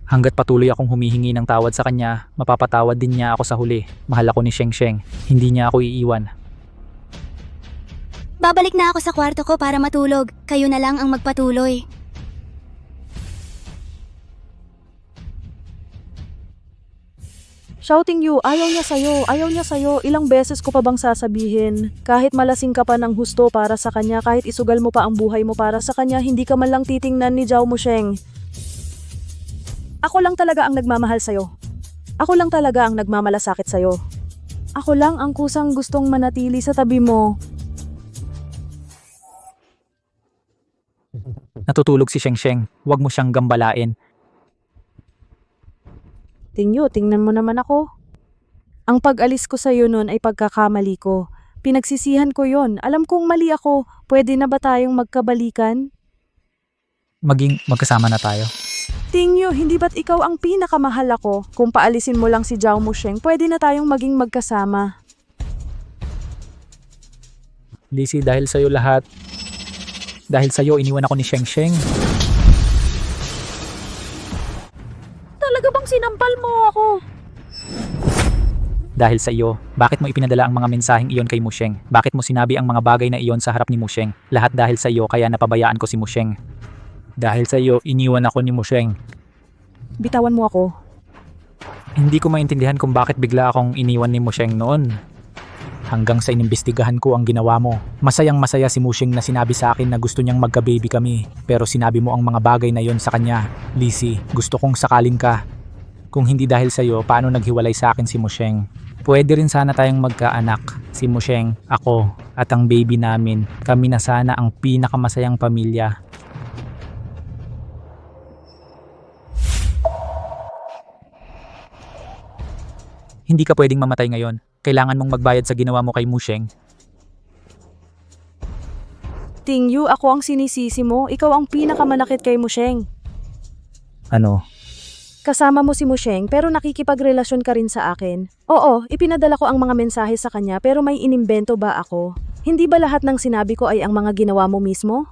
Hanggat patuloy akong humihingi ng tawad sa kanya, mapapatawad din niya ako sa huli. Mahal ako ni Sheng. Hindi niya ako iiwan. Babalik na ako sa kwarto ko para matulog. Kayo na lang ang magpatuloy. Shouting You, ayaw niya sa'yo. Ilang beses ko pa bang sasabihin? Kahit malasing ka pa ng husto para sa kanya, kahit isugal mo pa ang buhay mo para sa kanya, hindi ka man lang titingnan ni Zhao Musheng. Ako lang talaga ang nagmamahal sa'yo. Ako lang talaga ang nagmamalasakit sa'yo. Ako lang ang kusang gustong manatili sa tabi mo. Natutulog si Sheng. Huwag mo siyang gambalain. Ting Yu, tingnan mo naman ako. Ang pag-alis ko sa'yo noon ay pagkakamali ko. Pinagsisihan ko yon. Alam kong mali ako. Pwede na ba tayong magkabalikan? Maging magkasama na tayo. Ting Yu, hindi ba't ikaw ang pinakamahal ako? Kung paalisin mo lang si Zhao Musheng, pwede na tayong maging magkasama. Lizzie, dahil sa'yo lahat. Dahil sa'yo, iniwan ako ni Sheng. Talaga bang sinampal mo ako? Dahil sa iyo, bakit mo ipinadala ang mga mensaheng iyon kay Musheng? Bakit mo sinabi ang mga bagay na iyon sa harap ni Musheng? Lahat dahil sa iyo kaya napabayaan ko si Musheng. Dahil sa iyo, iniwan ako ni Musheng. Bitawan mo ako. Hindi ko maintindihan kung bakit bigla akong iniwan ni Musheng noon. Hanggang sa inimbestigahan ko ang ginawa mo. Masayang masaya si Musheng na sinabi sa akin na gusto niyang magka-baby kami. Pero sinabi mo ang mga bagay na yon sa kanya. Lizzie, gusto kong sakalin ka. Kung hindi dahil sa iyo, paano naghiwalay sa akin si Musheng? Pwede rin sana tayong magkaanak. Si Musheng, ako, at ang baby namin. Kami na sana ang pinakamasayang pamilya. Hindi ka pwedeng mamatay ngayon. Kailangan mong magbayad sa ginawa mo kay Musheng. Ting Yu, ako ang sinisisi mo. Ikaw ang pinakamanakit kay Musheng. Ano? Kasama mo si Musheng pero nakikipagrelasyon ka rin sa akin. Oo, ipinadala ko ang mga mensahe sa kanya pero may inimbento ba ako? Hindi ba lahat ng sinabi ko ay ang mga ginawa mo mismo?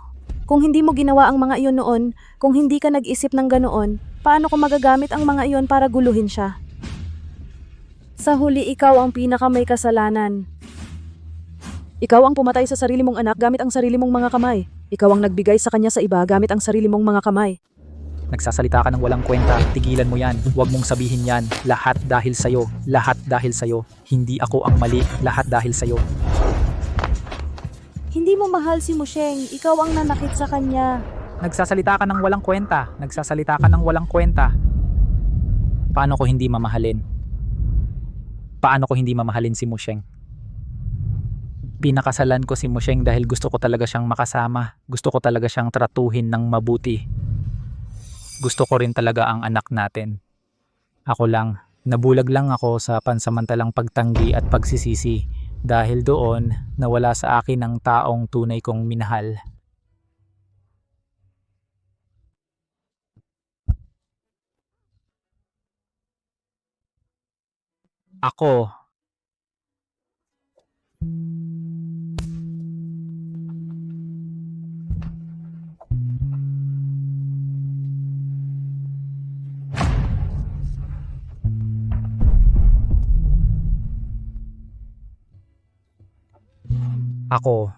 Kung hindi mo ginawa ang mga iyon noon, kung hindi ka nag-isip ng ganoon, paano ko magagamit ang mga iyon para guluhin siya? Sa huli, ikaw ang pinaka may kasalanan. Ikaw ang pumatay sa sarili mong anak gamit ang sarili mong mga kamay. Ikaw ang nagbigay sa kanya sa iba gamit ang sarili mong mga kamay. Nagsasalita ka ng walang kwenta. Tigilan mo yan. Huwag mong sabihin yan. Lahat dahil sa'yo. Lahat dahil sa'yo. Hindi ako ang mali. Lahat dahil sa'yo. Hindi mo mahal si Musheng. Ikaw ang nanakit sa kanya. Nagsasalita ka ng walang kwenta. Nagsasalita ka ng walang kwenta. Paano ko hindi mamahalin? Paano ko hindi mamahalin si Musheng? Pinakasalan ko si Musheng dahil gusto ko talaga siyang makasama. Gusto ko talaga siyang tratuhin ng mabuti. Gusto ko rin talaga ang anak natin. Ako lang, nabulag lang ako sa pansamantalang pagtanggi at pagsisisi. Dahil doon, nawala sa akin ang taong tunay kong minahal. Ako. Ako.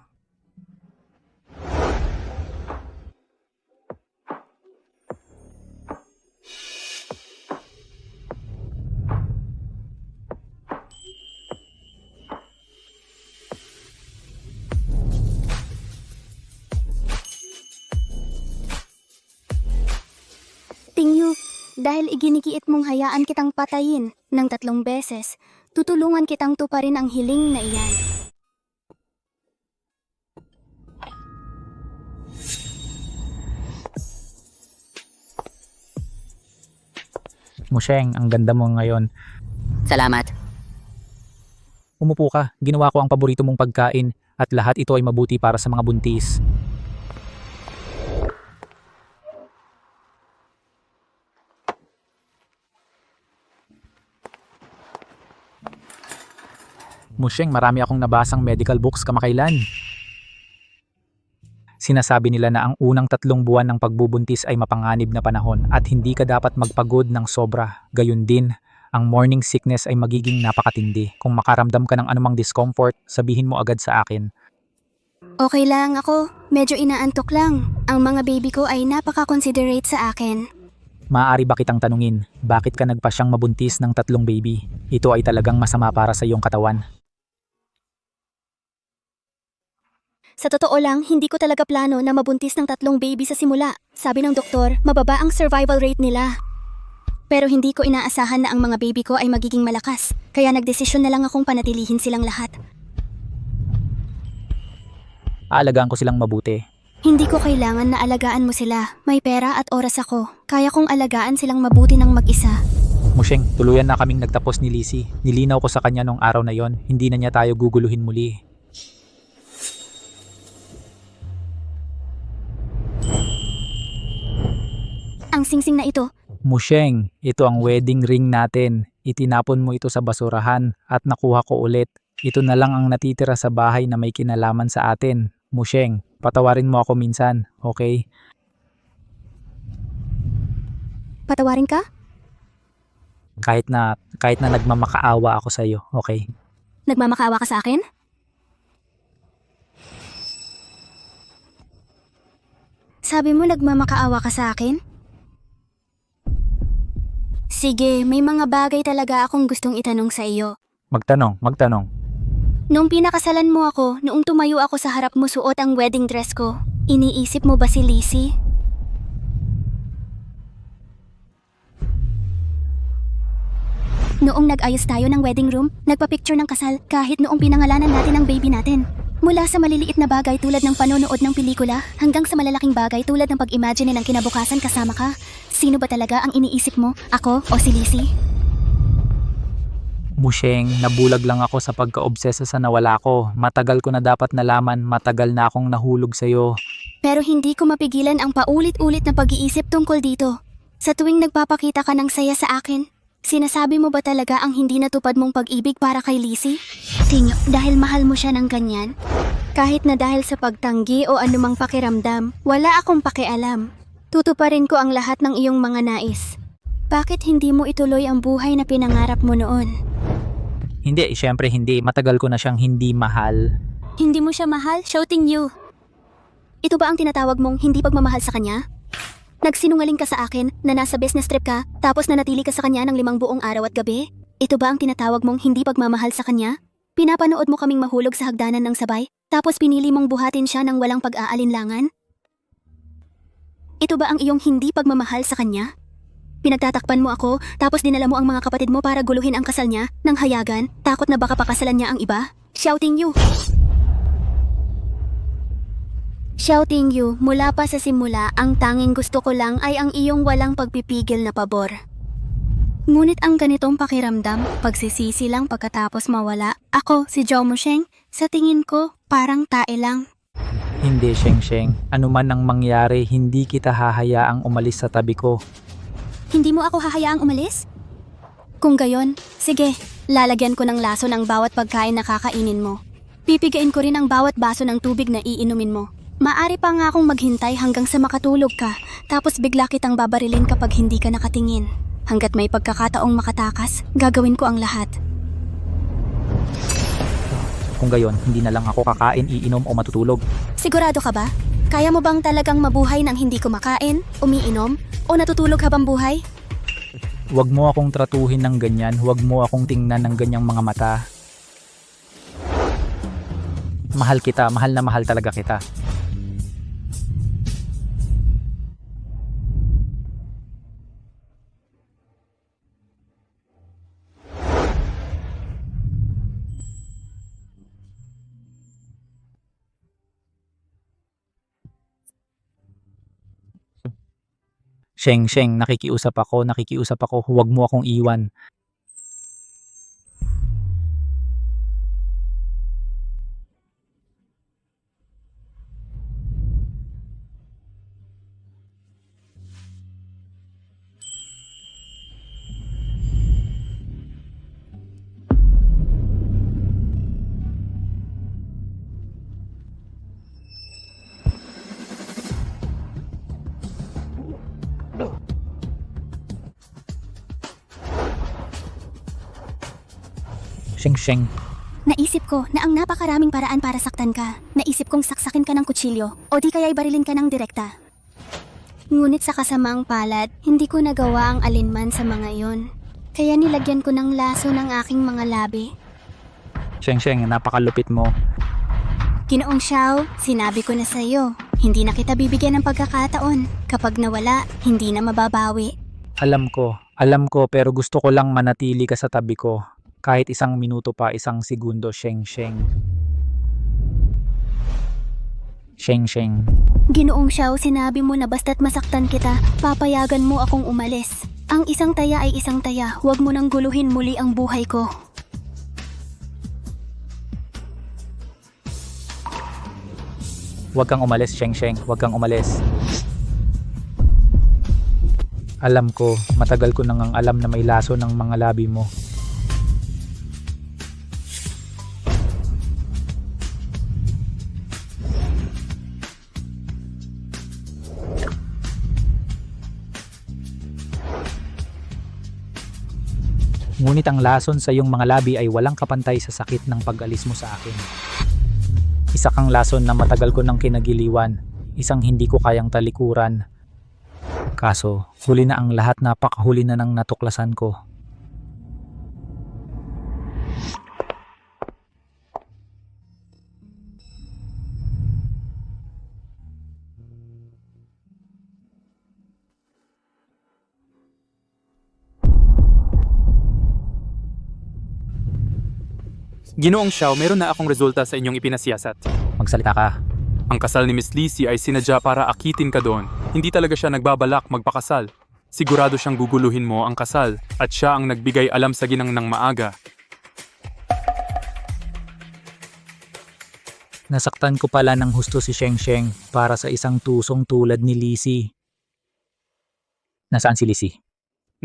Tingyu, dahil iginigiit mong hayaan kitang patayin ng 3 beses, tutulungan kitang tuparin ang hiling na iyan. Musheng, ang ganda mo ngayon. Salamat. Umupo ka, ginawa ko ang paborito mong pagkain at lahat ito ay mabuti para sa mga buntis. Musheng, marami akong nabasang medical books kamakailan. Sinasabi nila na ang unang 3 buwan ng pagbubuntis ay mapanganib na panahon at hindi ka dapat magpagod ng sobra. Gayun din, ang morning sickness ay magiging napakatindi. Kung makaramdam ka ng anumang discomfort, sabihin mo agad sa akin. Okay lang ako, medyo inaantok lang. Ang mga baby ko ay napaka-considerate sa akin. Maaari ba kitang tanungin, bakit ka nagpasyang mabuntis ng 3 baby? Ito ay talagang masama para sa iyong katawan. Sa totoo lang, hindi ko talaga plano na mabuntis ng 3 baby sa simula. Sabi ng doktor, mababa ang survival rate nila. Pero hindi ko inaasahan na ang mga baby ko ay magiging malakas. Kaya nagdesisyon na lang akong panatilihin silang lahat. Aalagaan ko silang mabuti. Hindi ko kailangan na alagaan mo sila. May pera at oras ako. Kaya kong alagaan silang mabuti ng mag-isa. Musheng, tuluyan na kaming nagtapos ni Lizzie. Nilinaw ko sa kanya nung araw na yon, hindi na niya tayo guguluhin muli. Ang singsing na ito. Musheng, ito ang wedding ring natin. Itinapon mo ito sa basurahan at nakuha ko ulit. Ito na lang ang natitira sa bahay na may kinalaman sa atin. Musheng, patawarin mo ako minsan, okay? Patawarin ka? Kahit na nagmamakaawa ako sa iyo, okay? Nagmamakaawa ka sa akin? Sabi mo nagmamakaawa ka sa akin? Sige, may mga bagay talaga akong gustong itanong sa iyo. Magtanong. Nung pinakasalan mo ako, noong tumayo ako sa harap mo suot ang wedding dress ko, iniisip mo ba si Lizzie? Noong nag-ayos tayo ng wedding room, nagpa-picture ng kasal kahit noong pinangalanan natin ang baby natin. Mula sa maliliit na bagay tulad ng panonood ng pelikula hanggang sa malalaking bagay tulad ng pag-imagine ng kinabukasan kasama ka. Sino ba talaga ang iniisip mo? Ako o si Lizzie? Musheng, nabulag lang ako sa pagka-obsesa sa nawala ko. Matagal ko na dapat nalaman, matagal na akong nahulog sa'yo. Pero hindi ko mapigilan ang paulit-ulit na pag-iisip tungkol dito. Sa tuwing nagpapakita ka ng saya sa akin, sinasabi mo ba talaga ang hindi natupad mong pag-ibig para kay Lizzie? Tinyo, dahil mahal mo siya ng ganyan? Kahit na dahil sa pagtanggi o anumang pakiramdam, wala akong pakialam. Tutuparin ko ang lahat ng iyong mga nais. Bakit hindi mo ituloy ang buhay na pinangarap mo noon? Hindi, syempre hindi. Matagal ko na siyang hindi mahal. Hindi mo siya mahal? Shouting you. Ito ba ang tinatawag mong hindi pagmamahal sa kanya? Nagsinungaling ka sa akin na nasa business trip ka tapos nanatili ka sa kanya ng 5 buong araw at gabi? Ito ba ang tinatawag mong hindi pagmamahal sa kanya? Pinapanood mo kaming mahulog sa hagdanan ng sabay tapos pinili mong buhatin siya ng walang pag-aalinlangan? Ito ba ang iyong hindi pagmamahal sa kanya? Pinagtatakpan mo ako tapos dinala mo ang mga kapatid mo para guluhin ang kasal niya ng hayagan, takot na baka pakasalan niya ang iba? Shouting you. Shouting you, mula pa sa simula, ang tanging gusto ko lang ay ang iyong walang pagpipigil na pabor. Ngunit ang ganitong pakiramdam, pagsisisi lang pagkatapos mawala. Ako, si Zhao Musheng, sa tingin ko, parang tae lang. Hindi, Sheng. Ano man ang mangyari, hindi kita hahayaang umalis sa tabi ko. Hindi mo ako hahayaang umalis? Kung gayon, sige, lalagyan ko ng laso ng bawat pagkain na kakainin mo. Pipigain ko rin ang bawat baso ng tubig na iinumin mo. Maari pa nga akong maghintay hanggang sa makatulog ka, tapos bigla kitang babarilin kapag hindi ka nakatingin. Hanggat may pagkakataong makatakas, gagawin ko ang lahat. Kung gayon, hindi na lang ako kakain, iinom o matutulog. Sigurado ka ba? Kaya mo bang talagang mabuhay nang hindi kumakain, umiinom, o natutulog habang buhay? Huwag mo akong tratuhin ng ganyan, huwag mo akong tingnan ng ganyang mga mata. Mahal kita, mahal na mahal talaga kita. Sheng, nakikiusap ako, huwag mo akong iwan. Sheng, Naisip ko na ang napakaraming paraan para saktan ka. Naisip kong saksakin ka ng kutsilyo o di kaya'y barilin ka ng direkta. Ngunit sa kasamaang palad, hindi ko nagawa ang alinman sa mga iyon. Kaya nilagyan ko ng laso ng aking mga labi. Sheng, napakalupit mo. Ginoong Xiao, sinabi ko na sa iyo, hindi na kita bibigyan ng pagkakataon. Kapag nawala, hindi na mababawi. Alam ko, pero gusto ko lang manatili ka sa tabi ko. Kahit 1 minuto pa, 1 segundo, Sheng. Sheng. Ginoong Xiao, sinabi mo na basta't masaktan kita, papayagan mo akong umalis. Ang isang taya ay isang taya, huwag mo nang guluhin muli ang buhay ko. Huwag kang umalis, Sheng. Huwag kang umalis. Alam ko, matagal ko nang alam na may laso ng mga labi mo. Ngunit ang lason sa iyong mga labi ay walang kapantay sa sakit ng pag-alis mo sa akin. Isa kang lason na matagal ko nang kinagiliwan, isang hindi ko kayang talikuran. Kaso, huli na ang lahat, napakahuli na ng natuklasan ko. Ginoong Xiao, meron na akong resulta sa inyong ipinasiyasat. Magsalita ka. Ang kasal ni Miss Lizzie ay sinadya para akitin ka doon. Hindi talaga siya nagbabalak magpakasal. Sigurado siyang guguluhin mo ang kasal at siya ang nagbigay alam sa ginang ng maaga. Nasaktan ko pala ng husto si Sheng para sa isang tusong tulad ni Lizzie. Nasaan si Lizzie?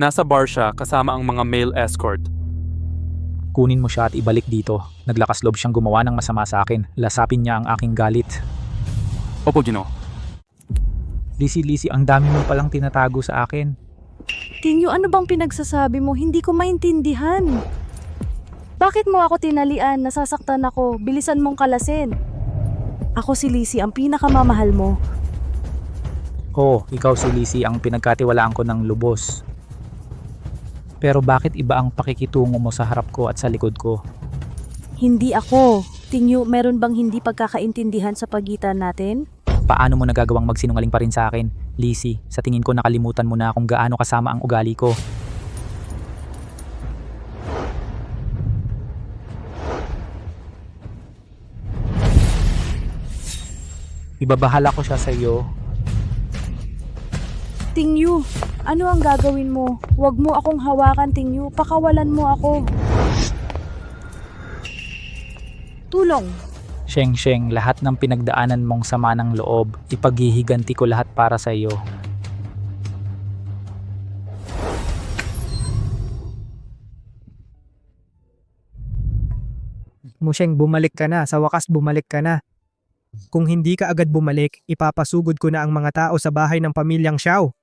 Nasa bar siya kasama ang mga male escort. Kunin mo siya at ibalik dito. Naglakas loob siyang gumawa ng masama sa akin. Lasapin niya ang aking galit. Opo, Ginoo. Lizzie, ang dami mo palang tinatago sa akin. Tingyo, ano bang pinagsasabi mo? Hindi ko maintindihan. Bakit mo ako tinalian? Nasasaktan ako. Bilisan mong kalasin. Ako si Lizzie, ang pinakamamahal mo. Oo, ikaw si Lizzie ang pinagkatiwalaan ko ng lubos. Pero bakit iba ang pakikitungo mo sa harap ko at sa likod ko? Hindi ako. Tingyo, meron bang hindi pagkakaintindihan sa pagitan natin? Paano mo nagagawang magsinungaling pa rin sa akin? Lizzie, sa tingin ko nakalimutan mo na kung gaano kasama ang ugali ko. Ibabahala ko siya sa iyo. Tingyu, ano ang gagawin mo? Huwag mo akong hawakan, Tingyu. Pakawalan mo ako. Tulong. Sheng, lahat ng pinagdaanan mong sama ng loob, ipaghihiganti ko lahat para sa iyo. Musheng, bumalik ka na. Sa wakas, bumalik ka na. Kung hindi ka agad bumalik, ipapasugod ko na ang mga tao sa bahay ng pamilyang Xiao.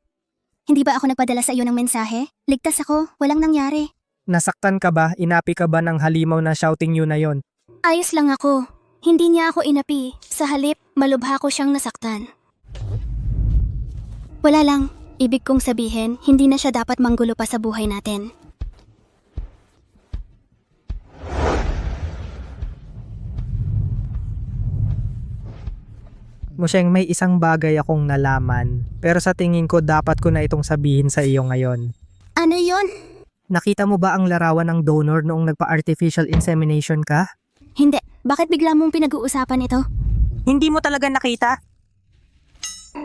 Hindi ba ako nagpadala sa iyo ng mensahe? Ligtas ako, walang nangyari. Nasaktan ka ba? Inapi ka ba ng halimaw na shouting you na yon? Ayos lang ako. Hindi niya ako inapi. Sa halip, malubha ko siyang nasaktan. Wala lang. Ibig kong sabihin, hindi na siya dapat manggulo pa sa buhay natin. Musheng, may isang bagay akong nalaman. Pero sa tingin ko, dapat ko na itong sabihin sa iyo ngayon. Ano yon? Nakita mo ba ang larawan ng donor noong nagpa-artificial insemination ka? Hindi. Bakit bigla mong pinag-uusapan ito? Hindi mo talaga nakita?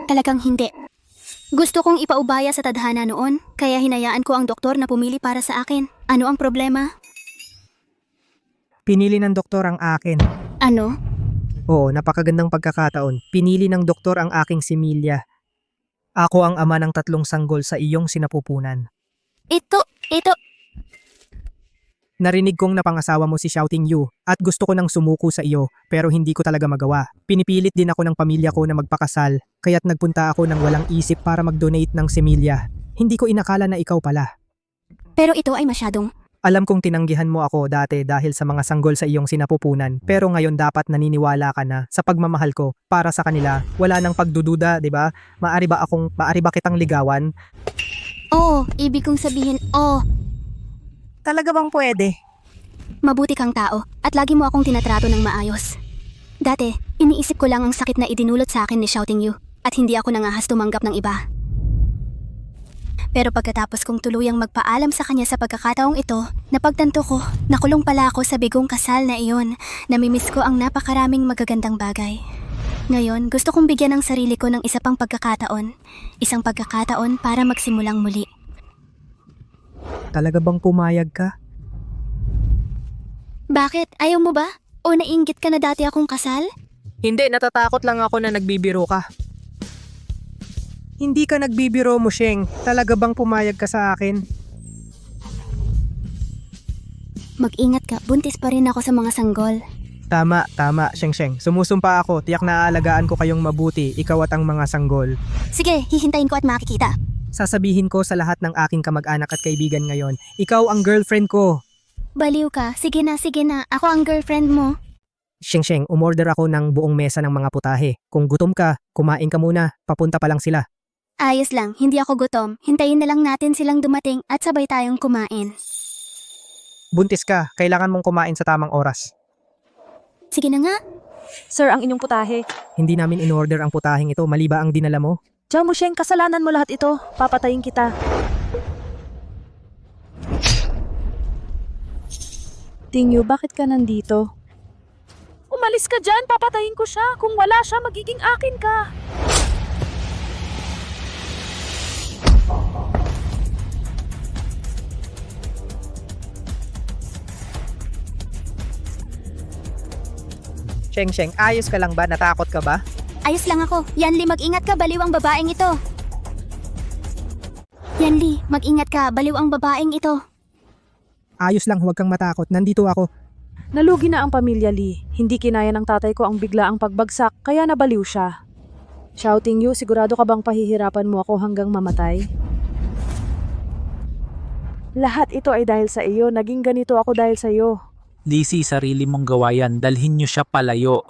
Talagang hindi. Gusto kong ipaubaya sa tadhana noon, kaya hinayaan ko ang doktor na pumili para sa akin. Ano ang problema? Pinili ng doktor ang akin. Ano? Oo, napakagandang pagkakataon. Pinili ng doktor ang aking similya. Ako ang ama ng 3 sanggol sa iyong sinapupunan. Ito. Narinig kong napangasawa mo si Shouting You at gusto ko nang sumuko sa iyo pero hindi ko talaga magawa. Pinipilit din ako ng pamilya ko na magpakasal kaya't nagpunta ako ng walang isip para mag-donate ng similya. Hindi ko inakala na ikaw pala. Pero ito ay masyadong... Alam kong tinanggihan mo ako dati dahil sa mga sanggol sa iyong sinapupunan pero ngayon dapat naniniwala ka na sa pagmamahal ko para sa kanila. Wala nang pagdududa, 'di ba? Maari ba kitang ligawan? Oo, ibig kong sabihin, Talaga bang pwede? mabuti kang tao at lagi mo akong tinatrato ng maayos. Dati, iniisip ko lang ang sakit na idinulot sa akin ni Shouting You at hindi ako nangahas tumanggap ng iba. Pero pagkatapos kong tuluyang magpaalam sa kanya sa pagkakataong ito, napagtanto ko, nakulong pala ako sa bigong kasal na iyon. Namimiss ko ang napakaraming magagandang bagay. Ngayon, gusto kong bigyan ng sarili ko ng isa pang pagkakataon. Isang pagkakataon para magsimulang muli. Talaga bang pumayag ka? Bakit? Ayaw mo ba? O nainggit ka na dati akong kasal? Hindi, natatakot lang ako na nagbibiro ka. Hindi ka nagbibiro, Musheng. Talaga bang pumayag ka sa akin? Mag-ingat ka, buntis pa rin ako sa mga sanggol. Tama, Sheng. Sumusumpa ako, tiyak na aalagaan ko kayong mabuti, ikaw at ang mga sanggol. Sige, hihintayin ko at makikita. Sasabihin ko sa lahat ng aking kamag-anak at kaibigan ngayon, ikaw ang girlfriend ko. Baliw ka, sige na, ako ang girlfriend mo. Sheng, umorder ako ng buong mesa ng mga putahe. Kung gutom ka, kumain ka muna, papunta pa lang sila. Ayos lang, hindi ako gutom. Hintayin na lang natin silang dumating at sabay tayong kumain. Buntis ka, kailangan mong kumain sa tamang oras. Sige na nga. Sir, ang inyong putahe. Hindi namin in-order ang putaheng ito, mali ba ang dinala mo? Jiao Musheng, kasalanan mo lahat ito. Papatayin kita. Tingyu, bakit ka nandito? Umalis ka dyan, papatayin ko siya. Kung wala siya, magiging akin ka. Sheng, ayos ka lang ba? Natakot ka ba? Ayos lang ako. Yanli, mag-ingat ka, baliw ang babaeng ito. Yanli, mag-ingat ka, baliw ang babaeng ito. Ayos lang, huwag kang matakot. Nandito ako. Nalugi na ang pamilya Lee. Hindi kinaya ng tatay ko ang biglaang pagbagsak, kaya nabaliw siya. Shouting You, sigurado ka bang pahihirapan mo ako hanggang mamatay? Lahat ito ay dahil sa iyo. Naging ganito ako dahil sa iyo. Lizzie, sarili mong gawayan, dalhin niyo siya palayo.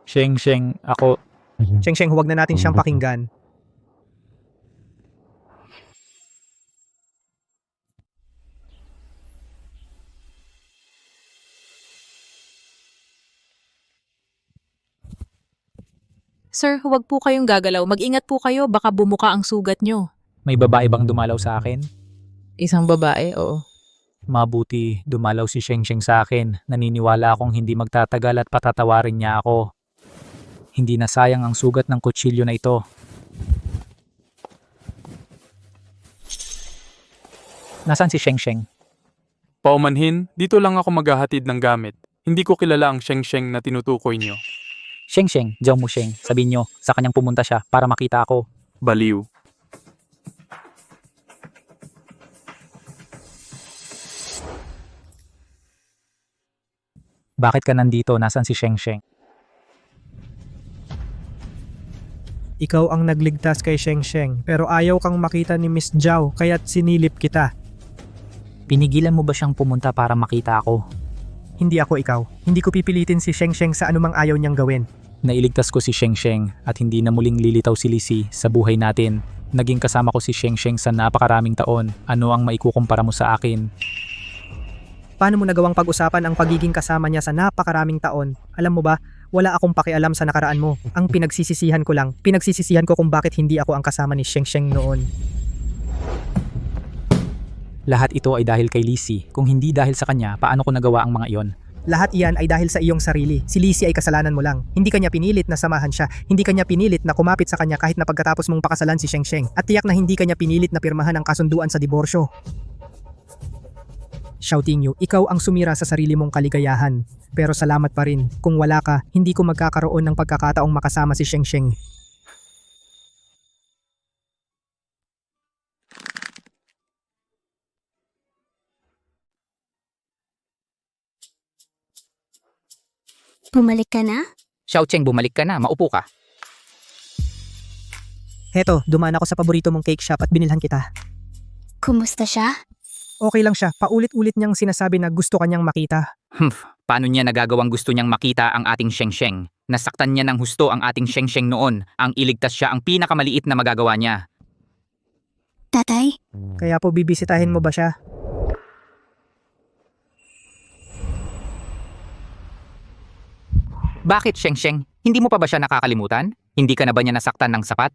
Sheng, ako... Sheng, huwag na natin siyang pakinggan. Sir, huwag po kayong gagalaw. Mag-ingat po kayo, baka bumuka ang sugat nyo. May babae bang dumalaw sa akin? Isang babae, oo. Mabuti, dumalaw si Sheng Sheng sa akin. Naniniwala akong hindi magtatagal at patatawarin niya ako. Hindi na sayang ang sugat ng kutsilyo na ito. Nasaan si Sheng Sheng? Paumanhin, dito lang ako maghahatid ng gamit. Hindi ko kilala ang Sheng Sheng na tinutukoy niyo. Sheng Sheng, Zhao Mu Sheng. Sabihin niyo, sa kanyang pumunta siya para makita ako. Baliw. Bakit ka nandito? Nasaan si Sheng Sheng? Ikaw ang nagligtas kay Sheng Sheng pero ayaw kang makita ni Miss Zhao kaya't sinilip kita. Pinigilan mo ba siyang pumunta para makita ako? Hindi ako ikaw. Hindi ko pipilitin si Sheng Sheng sa anumang ayaw niyang gawin. Nailigtas ko si Sheng Sheng at hindi na muling lilitaw si Lisi sa buhay natin. Naging kasama ko si Sheng Sheng sa napakaraming taon. Ano ang maikukumpara mo sa akin? Paano mo nagawang pag-usapan ang pagiging kasama niya sa napakaraming taon? Alam mo ba, wala akong pakialam sa nakaraan mo. Ang pinagsisisihan ko kung bakit hindi ako ang kasama ni Sheng Sheng noon. Lahat ito ay dahil kay Lisi. Kung hindi dahil sa kanya, paano ko nagawa ang mga iyon? Lahat iyan ay dahil sa iyong sarili. Si Lisi ay kasalanan mo lang. Hindi kanya pinilit na samahan siya. Hindi kanya pinilit na kumapit sa kanya kahit na pagkatapos mong pakasalan si Sheng Sheng. At tiyak na hindi kanya pinilit na pirmahan ang kasunduan sa diborsyo. Shouting you, ikaw ang sumira sa sarili mong kaligayahan. Pero salamat pa rin. Kung wala ka, hindi ko magkakaroon ng pagkakataong makasama si Sheng Sheng. Bumalik ka na? Xiao Cheng, bumalik ka na. Maupo ka. Heto, dumaan ako sa paborito mong cake shop at binilhan kita. Kumusta siya? Okay lang siya. Paulit-ulit niyang sinasabi na gusto kanyang makita. Paano niya nagagawang gusto niyang makita ang ating Sheng Sheng? Nasaktan niya ng husto ang ating Sheng Sheng noon. Ang iligtas siya ang pinakamaliit na magagawa niya. Tatay? Kaya po bibisitahin mo ba siya? Bakit, Sheng Sheng? Hindi mo pa ba siya nakakalimutan? Hindi ka na ba niya nasaktan ng sapat?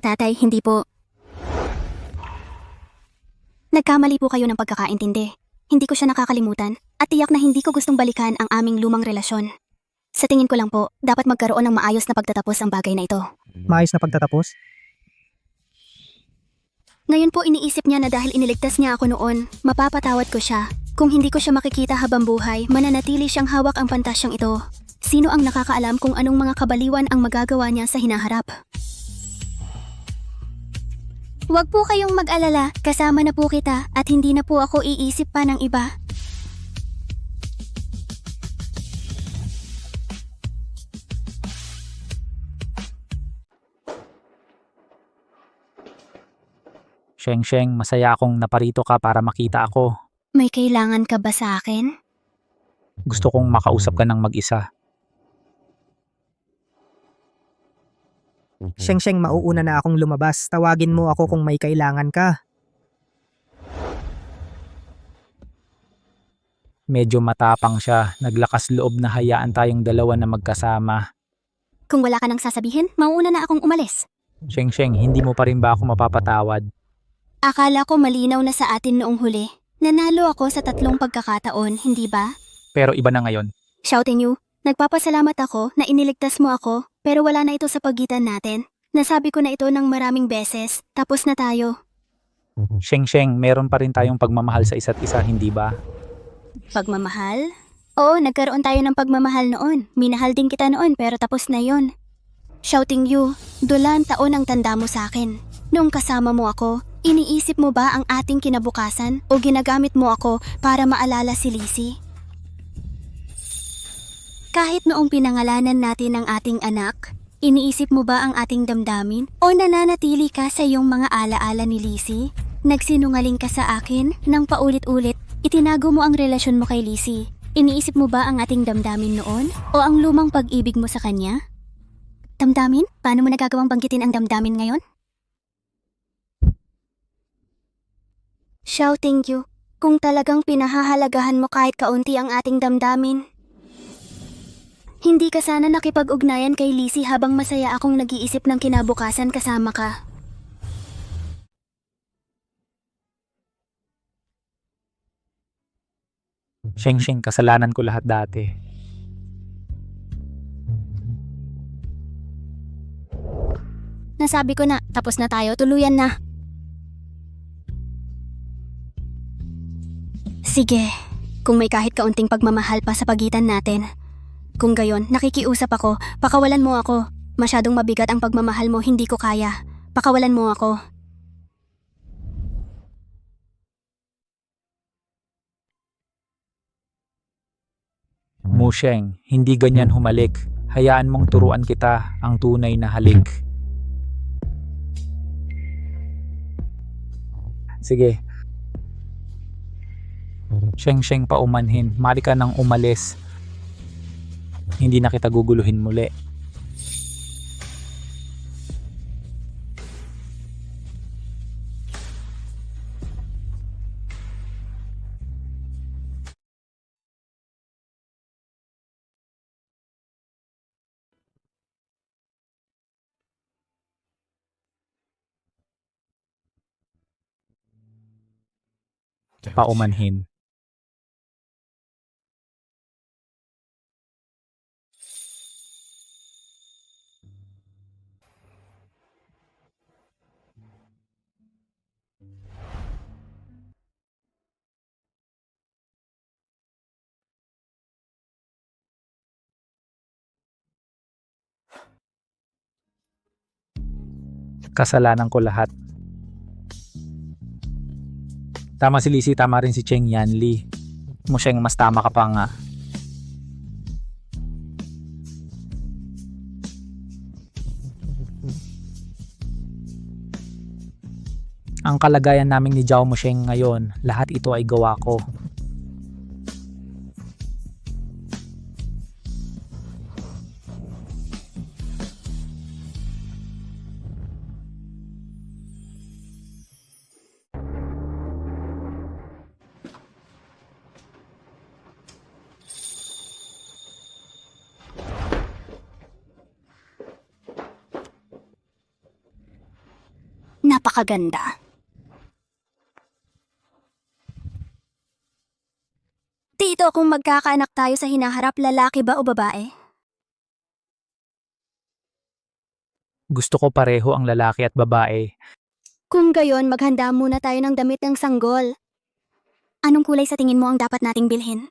Tatay, hindi po. Nagkamali po kayo ng pagkakaintindi. Hindi ko siya nakakalimutan at tiyak na hindi ko gustong balikan ang aming lumang relasyon. Sa tingin ko lang po, dapat magkaroon ng maayos na pagtatapos ang bagay na ito. Maayos na pagtatapos? Ngayon po iniisip niya na dahil iniligtas niya ako noon, mapapatawad ko siya. Kung hindi ko siya makikita habang buhay, mananatili siyang hawak ang pantasyang ito. Sino ang nakakaalam kung anong mga kabaliwan ang magagawa niya sa hinaharap? Huwag po kayong mag-alala, kasama na po kita at hindi na po ako iisip pa ng iba. Sheng Sheng, masaya akong naparito ka para makita ako. May kailangan ka ba sa akin? Gusto kong makausap ka ng mag-isa. Sheng Sheng, mauuna na akong lumabas. Tawagin mo ako kung may kailangan ka. Medyo matapang siya. Naglakas loob na hayaan tayong dalawa na magkasama. Kung wala ka nang sasabihin, mauuna na akong umalis. Sheng Sheng, hindi mo pa rin ba ako mapapatawad? Akala ko malinaw na sa atin noong huli. Nanalo ako sa 3 pagkakataon, hindi ba? Pero iba na ngayon. Shouting you, nagpapasalamat ako na iniligtas mo ako, pero wala na ito sa pagitan natin. Nasabi ko na ito ng maraming beses, tapos na tayo. Sheng Sheng, meron pa rin tayong pagmamahal sa isa't isa, hindi ba? Pagmamahal? Oo, nagkaroon tayo ng pagmamahal noon. Minahal din kita noon, pero tapos na yon. Shouting you, 2 taon ang tanda mo sa akin. Noong kasama mo ako, iniisip mo ba ang ating kinabukasan o ginagamit mo ako para maalala si Lisi? Kahit noong pinangalanan natin ang ating anak, iniisip mo ba ang ating damdamin o nananatili ka sa iyong mga alaala ni Lisi? Nagsinungaling ka sa akin nang paulit-ulit, itinago mo ang relasyon mo kay Lisi. Iniisip mo ba ang ating damdamin noon o ang lumang pag-ibig mo sa kanya? Damdamin? Paano mo nagagawang banggitin ang damdamin ngayon? Shouting you, kung talagang pinahahalagahan mo kahit kaunti ang ating damdamin. Hindi ka sana nakipag-ugnayan kay Lisi habang masaya akong nag-iisip ng kinabukasan kasama ka. Sheng, kasalanan ko lahat dati. Nasabi ko na, tapos na tayo, tuluyan na. Sige, kung may kahit kaunting pagmamahal pa sa pagitan natin. Kung gayon, nakikiusap ako, pakawalan mo ako. Masyadong mabigat ang pagmamahal mo, hindi ko kaya. Pakawalan mo ako. Musheng, hindi ganyan humalik. Hayaan mong turuan kita ang tunay na halik. Sige. Sheng, paumanhin. Mali ka nang umalis. Hindi na kita guguluhin muli. Paumanhin. Kasalanan ko lahat. Tama si Lisi, tama rin si Cheng Yanli. Musheng, mas tama ka pa nga. Ang kalagayan namin ni Zhao Musheng ngayon, lahat ito ay gawa ko. Napakaganda. Tito, kung magkakaanak tayo sa hinaharap, lalaki ba o babae? Gusto ko pareho ang lalaki at babae. Kung gayon, maghanda muna tayo ng damit ng sanggol. Anong kulay sa tingin mo ang dapat nating bilhin?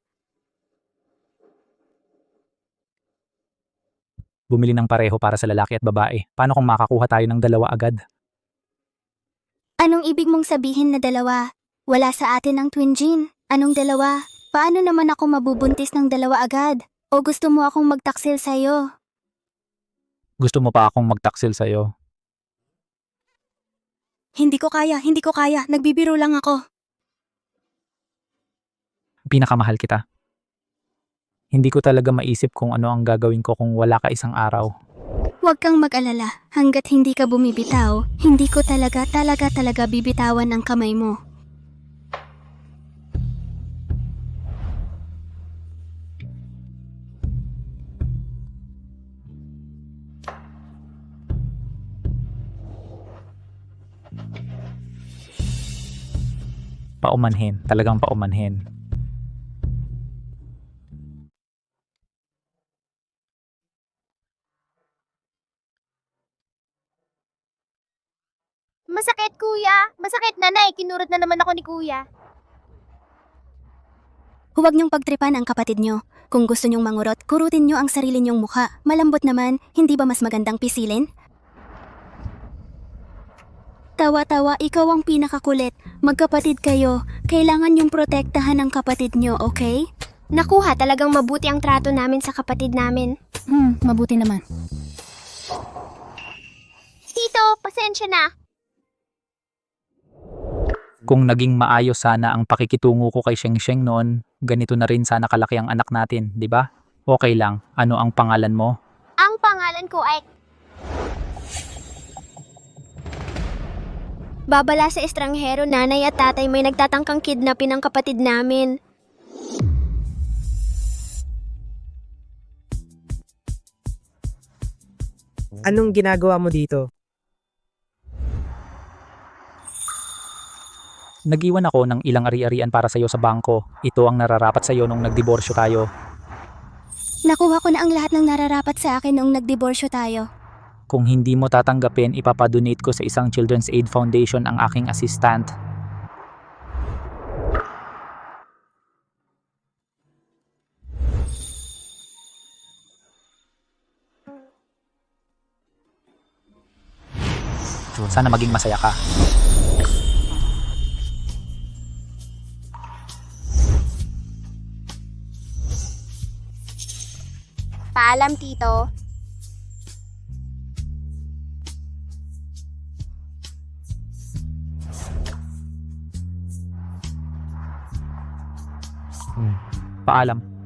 Bumili ng pareho para sa lalaki at babae. Paano kung makakuha tayo ng dalawa agad? Anong ibig mong sabihin na dalawa? Wala sa atin ang twin gene. Anong dalawa? Paano naman ako mabubuntis ng dalawa agad? O gusto mo akong magtaksil sa'yo? Gusto mo pa akong magtaksil sa'yo? Hindi ko kaya. Nagbibiro lang ako. Pinakamahal kita. Hindi ko talaga maisip kung ano ang gagawin ko kung wala ka isang araw. Huwag kang mag-alala. Hanggat hindi ka bumibitaw, hindi ko talaga bibitawan ang kamay mo. Paumanhin, talagang paumanhin. Masakit, kuya. Masakit, nanay. Kinurot na naman ako ni kuya. Huwag niyong pagtripan ang kapatid niyo. Kung gusto niyong mangurot, kurutin niyo ang sarili niyong mukha. Malambot naman, hindi ba mas magandang pisilin? Tawa-tawa, ikaw ang pinakakulit. Magkapatid kayo. Kailangan niyong protektahan ang kapatid niyo, okay? Nakuha, talagang mabuti ang trato namin sa kapatid namin. Mabuti naman. Tito, pasensya na. Kung naging maayos sana ang pakikitungo ko kay Sheng noon, ganito na rin sana kalaki ang anak natin, di ba? Okay lang. Ano ang pangalan mo? Ang pangalan ko ay... Babala sa estranghero, nanay at tatay may nagtatangkang kidnapin ng kapatid namin. Anong ginagawa mo dito? Nag-iwan ako ng ilang ari-arian para sa'yo sa bangko. Ito ang nararapat sa'yo nung nagdiborsyo tayo. Nakuha ko na ang lahat ng nararapat sa akin nung nagdiborsyo tayo. Kung hindi mo tatanggapin, ipapadonate ko sa isang Children's Aid Foundation ang aking assistant. Sana maging masaya ka. Paalam, Tito. Paalam.